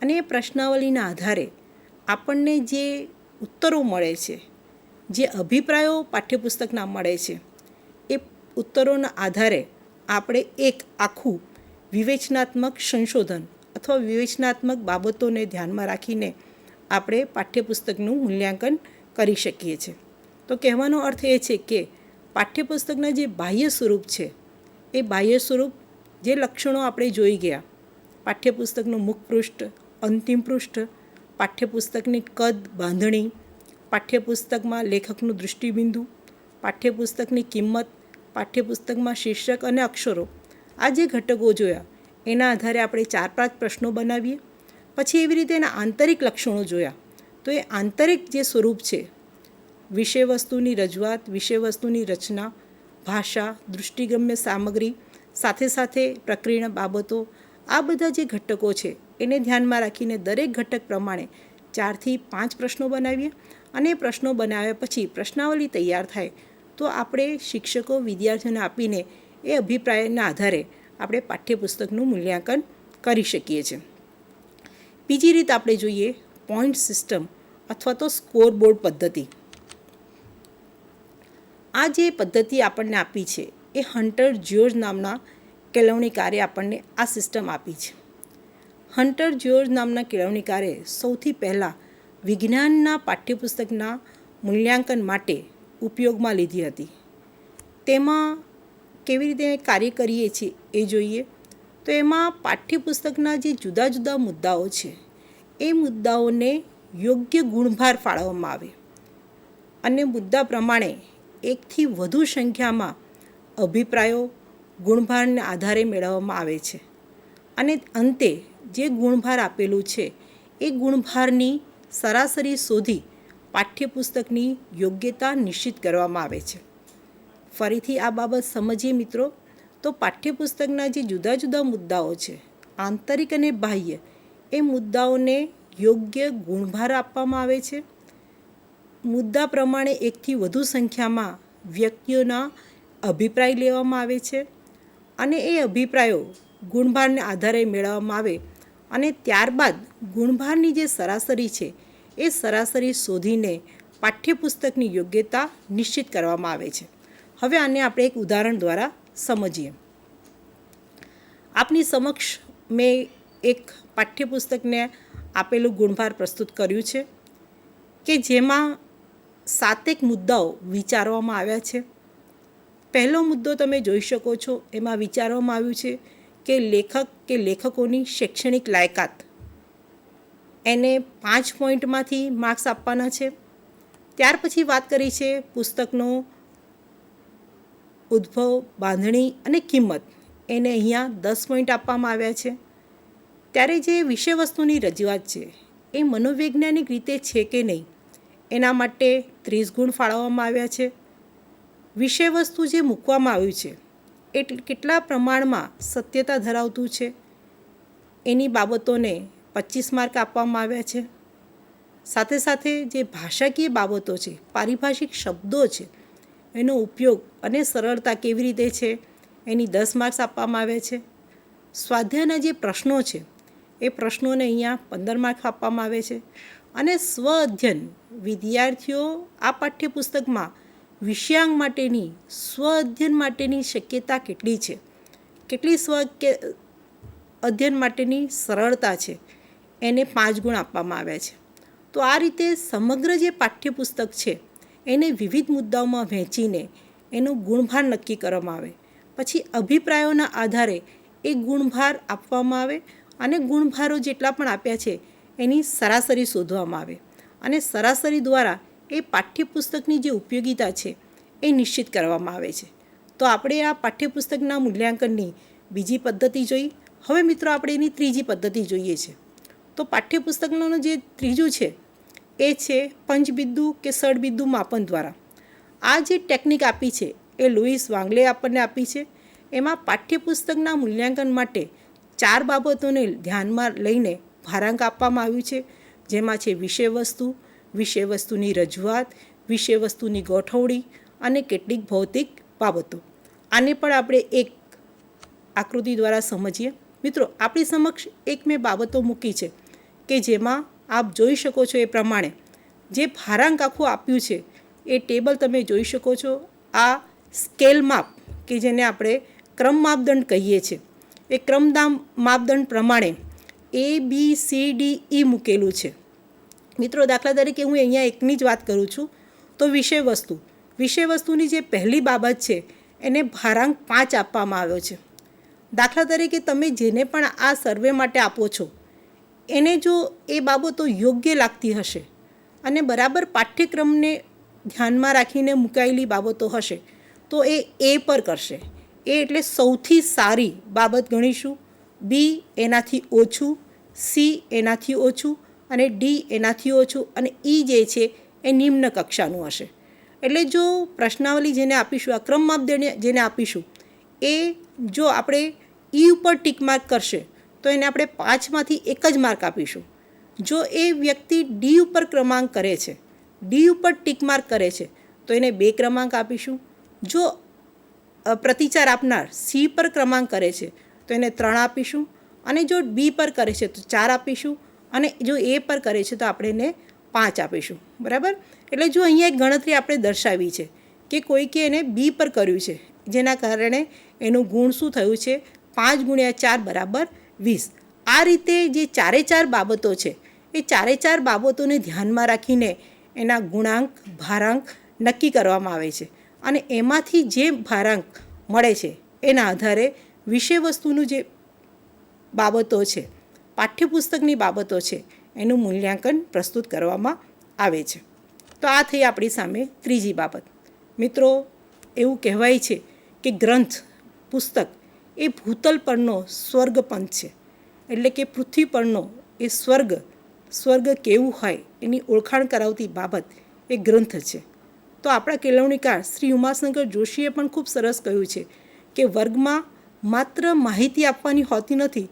અને એ પ્રશ્નાવલીના આધારે આપણને જે ઉત્તરો મળે છે, જે અભિપ્રાયો પાઠ્યપુસ્તકના મળે છે, એ ઉત્તરોના આધારે આપણે એક આખું વિવેચનાત્મક સંશોધન અથવા વિવેચનાત્મક બાબતોને ધ્યાનમાં રાખીને આપણે પાઠ્યપુસ્તકનું મૂલ્યાંકન કરી શકીએ છીએ. તો કહેવાનો અર્થ એ છે કે પાઠ્યપુસ્તકના જે બાહ્ય સ્વરૂપ છે એ બાહ્ય સ્વરૂપ, જે લક્ષણો આપણે જોઈ ગયા, પાઠ્યપુસ્તકનું મુખપૃષ્ઠ, અંતિમ પૃષ્ઠ, પાઠ્યપુસ્તકની કદ, બાંધણી, પાઠ્યપુસ્તકમાં લેખકનું દૃષ્ટિબિંદુ, પાઠ્યપુસ્તકની કિંમત, પાઠ્યપુસ્તકમાં શીર્ષક અને અક્ષરો, આ જે ઘટકો જોયા એના આધારે આપણે 4-5 પ્રશ્નો બનાવીએ. પછી એવી રીતે એના આંતરિક લક્ષણો જોયા. તો એ આંતરિક જે સ્વરૂપ છે, વિષયવસ્તુની રજૂઆત, વિષયવસ્તુની રચના, ભાષા, દૃષ્ટિગમ્ય સામગ્રી, સાથે સાથે પ્રક્રિયા બાબતો, આ બધા જે ઘટકો છે એને ધ્યાનમાં રાખીને દરેક ઘટક પ્રમાણે 4થી 5 પ્રશ્નો બનાવીએ અને પ્રશ્નો બનાવ્યા પછી પ્રશ્નાવલી તૈયાર થાય તો આપણે શિક્ષકો વિદ્યાર્થીઓને આપીને એ અભિપ્રાયના આધારે આપણે પાઠ્યપુસ્તકનું મૂલ્યાંકન કરી શકીએ છીએ. બીજી રીત આપણે જોઈએ પોઈન્ટ સિસ્ટમ અથવા તો સ્કોરબોર્ડ પદ્ધતિ. આ જે પદ્ધતિ આપણને આપી છે એ હન્ટર જ્યોર્જ નામના કેળવણીકારે આપણને આ સિસ્ટમ આપી છે. હન્ટર જ્યોર્જ નામના કેળવણીકારે સૌથી પહેલાં વિજ્ઞાનના પાઠ્યપુસ્તકના મૂલ્યાંકન માટે ઉપયોગમાં લીધી હતી. તેમાં કેવી રીતે કાર્ય કરીએ છીએ એ જોઈએ. તો એમાં પાઠ્યપુસ્તકના જે જુદા જુદા મુદ્દાઓ છે એ મુદ્દાઓને યોગ્ય ગુણભાર ફાળવવામાં આવે અને મુદ્દા પ્રમાણે 1થી વધુ સંખ્યામાં અભિપ્રાયો ગુણભારને આધારે મેળવવામાં આવે છે અને અંતે જે ગુણભાર આપેલું છે એ ગુણભારની સરાસરી શોધી પાઠ્યપુસ્તકની યોગ્યતા નિશ્ચિત કરવામાં આવે છે. ફરીથી આ બાબત સમજીએ મિત્રો. તો પાઠ્યપુસ્તકના જે જુદા જુદા મુદ્દાઓ છે, આંતરિક અને બાહ્ય, એ મુદ્દાઓને યોગ્ય ગુણભાર આપવામાં આવે છે. મુદ્દા પ્રમાણે 1થી વધુ સંખ્યામાં વ્યક્તિઓના અભિપ્રાય લેવામાં આવે છે અને એ અભિપ્રાયો ગુણભારને આધારે મેળવવામાં આવે અને ત્યારબાદ ગુણભારની જે સરાસરી છે એ સરાસરી શોધીને પાઠ્યપુસ્તકની યોગ્યતા નિશ્ચિત કરવામાં આવે છે. હવે આને આપણે એક ઉદાહરણ દ્વારા સમજીએ. આપની સમક્ષ મેં એક પાઠ્યપુસ્તકને આપેલું ગુણભાર પ્રસ્તુત કર્યું છે કે જેમાં 7 મુદ્દાઓ વિચારવામાં આવ્યા છે. પહેલો મુદ્દો તમે જોઈ શકો છો, એમાં વિચારવામાં આવ્યું છે કે લેખક કે લેખકોની શૈક્ષણિક લાયકાત, એને 5 પોઈન્ટમાંથી માર્ક્સ આપવાના છે. ત્યાર પછી વાત કરી છે પુસ્તકનો ઉદ્ભવ, બાંધણી અને કિંમત, એને અહીંયા 10 પોઈન્ટ આપવામાં આવ્યા છે. ત્યારે જે વિષય વસ્તુની રજૂઆત છે એ મનોવૈજ્ઞાનિક રીતે છે કે નહીં, એના માટે 30 ગુણ ફાળવવામાં આવ્યા છે. વિષય વસ્તુ જે મૂકવામાં આવ્યું છે એ કેટલા પ્રમાણમાં સત્યતા ધરાવતું છે એની બાબતોને 25 માર્ક આપવામાં આવ્યા છે. સાથે સાથે જે ભાષાકીય બાબતો છે, પારિભાષિક શબ્દો છે, એનો ઉપયોગ અને સરળતા કેવી રીતે છે એની 10 માર્ક્સ આપવામાં આવ્યા છે. સ્વાધ્યાયના જે પ્રશ્નો છે એ પ્રશ્નોને અહીંયા 15 માર્ક આપવામાં આવે છે. અને સ્વ અધ્યયન, વિદ્યાર્થીઓ આ પાઠ્યપુસ્તકમાં વિષયાંગ માટેની, સ્વ અધ્યયન માટેની શક્યતા કેટલી છે, કેટલી સ્વ અધ્યયન માટેની સરળતા છે, એને 5 ગુણ આપવામાં આવ્યા છે. તો આ રીતે સમગ્ર જે પાઠ્યપુસ્તક છે એને વિવિધ મુદ્દાઓમાં વહેંચીને એનો ગુણભાર નક્કી કરવામાં આવે. પછી અભિપ્રાયોના આધારે એ ગુણભાર આપવામાં આવે અને ગુણભારો જેટલા પણ આપ્યા છે એની સરાસરી શોધવામાં આવે અને સરાસરી દ્વારા એ પાઠ્યપુસ્તકની જે ઉપયોગિતા છે એ નિશ્ચિત કરવામાં આવે છે. તો આપણે આ પાઠ્યપુસ્તકના મૂલ્યાંકનની બીજી પદ્ધતિ જોઈ. હવે મિત્રો આપણે એની ત્રીજી પદ્ધતિ જોઈએ છે. તો પાઠ્યપુસ્તકનું જે ત્રીજું છે એ છે પંચબિંદુ કે ષડબિંદુ માપન દ્વારા. આ જે ટેકનિક આપી છે એ લુઈસ વાંગલે આપણને આપી છે. એમાં પાઠ્યપુસ્તકના મૂલ્યાંકન માટે 4 બાબતોને ધ્યાનમાં લઈને ભારાંક આપવામાં આવ્યું છે, જેમાં છે વિષય વસ્તુ, વિષય વસ્તુની રજૂઆત, વિષય વસ્તુની ગોઠવણી અને કેટલીક ભૌતિક બાબતો. આને પણ આપણે એક આકૃતિ દ્વારા સમજીએ. મિત્રો, આપણી સમક્ષ એક મેં બાબતો મૂકી છે કે જેમાં આપ જોઈ શકો છો એ પ્રમાણે જે ભારાંક આખું આપ્યું છે એ ટેબલ તમે જોઈ શકો છો. આ સ્કેલ માપ કે જેને આપણે ક્રમ માપદંડ કહીએ છીએ, એ ક્રમ માપદંડ પ્રમાણે ABCDE મૂકેલું છે. મિત્રો, દાખલા તરીકે હું અહીંયા એકની જ વાત કરું છું તો વિષય વસ્તુની જે પહેલી બાબત છે એને ભારાંક 5 આપવામાં આવ્યો છે. દાખલા તરીકે તમે જેને પણ આ સર્વે માટે આપો છો એને જો એ બાબતો યોગ્ય લાગતી હશે અને બરાબર પાઠ્યક્રમને ધ્યાનમાં રાખીને મુકાયેલી બાબતો હશે તો એ A પર કરશે. એ એટલે સૌથી સારી બાબત ગણીશું, B એનાથી ઓછું, C એનાથી ઓછું અને D એનાથી ઓછું અને E જે છે એ નિમ્ન કક્ષાનું હશે. એટલે જો પ્રશ્નાવલી જેને આપીશું, આ ક્રમ માપદંડ જેને આપીશું, એ જો આપણે E ઉપર ટીક માર્ક કરશે તો એને આપણે 5માંથી 1 જ માર્ક આપીશું. જો એ વ્યક્તિ D ઉપર ક્રમાંક કરે છે, D ઉપર ટીક માર્ક કરે છે તો એને 2 ક્રમાંક આપીશું. જો પ્રતિચાર આપનાર C પર ક્રમાંક કરે છે તો એને 3 આપીશું અને જો B પર કરે છે તો 4 આપીશું અને જો A પર કરે છે તો આપણે એને 5 આપીશું. બરાબર? એટલે જો અહીંયા એક ગણતરી આપણે દર્શાવી છે કે કોઈકે એને B પર કર્યું છે, જેના કારણે એનું ગુણ શું થયું છે, 5 ગુણ્યા 4 = 20. આ રીતે જે 4 બાબતો છે એ 4 બાબતોને ધ્યાનમાં રાખીને એના ગુણાંક, ભારાંક નક્કી કરવામાં આવે છે અને એમાંથી જે ભારાંક મળે છે એના આધારે વિષય વસ્તુનું જે બાબતો છે, પાઠ્યપુસ્તકની બાબતો છે, એનું મૂલ્યાંકન પ્રસ્તુત કરવામાં આવે છે. તો આ થઈ આપણી સામે ત્રીજી બાબત. મિત્રો, એવું કહેવાય છે કે ગ્રંથ, પુસ્તક એ ભૂતલ પરનો સ્વર્ગપંથ છે. એટલે કે પૃથ્વી પરનો એ સ્વર્ગ કેવું હોય એની ઓળખાણ કરાવતી બાબત એ ગ્રંથ છે. તો આપણા કેળવણીકાર શ્રી ઉમાશંકર જોશીએ પણ ખૂબ સરસ કહ્યું છે કે વર્ગમાં માત્ર માહિતી આપવાની હોતી નથી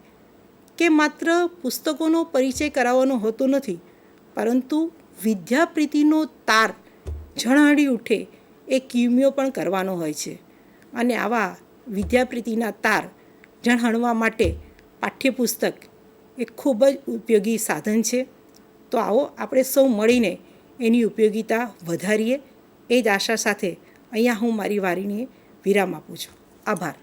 કે માત્ર પુસ્તકોનો પરિચય કરાવવાનો હોતો નથી, પરંતુ વિદ્યાપ્રીતિનો તાર ઝળહળી ઉઠે એ કિમિયો પણ કરવાનો હોય છે. અને આવા વિદ્યાપ્રીતિના તાર ઝળહળવા માટે પાઠ્યપુસ્તક એ ખૂબ જ ઉપયોગી સાધન છે. તો આવો આપણે સૌ મળીને એની ઉપયોગિતા વધારીએ. એ જ આશા સાથે અહીંયા હું મારી વાણીને વિરામ આપું છું. આભાર.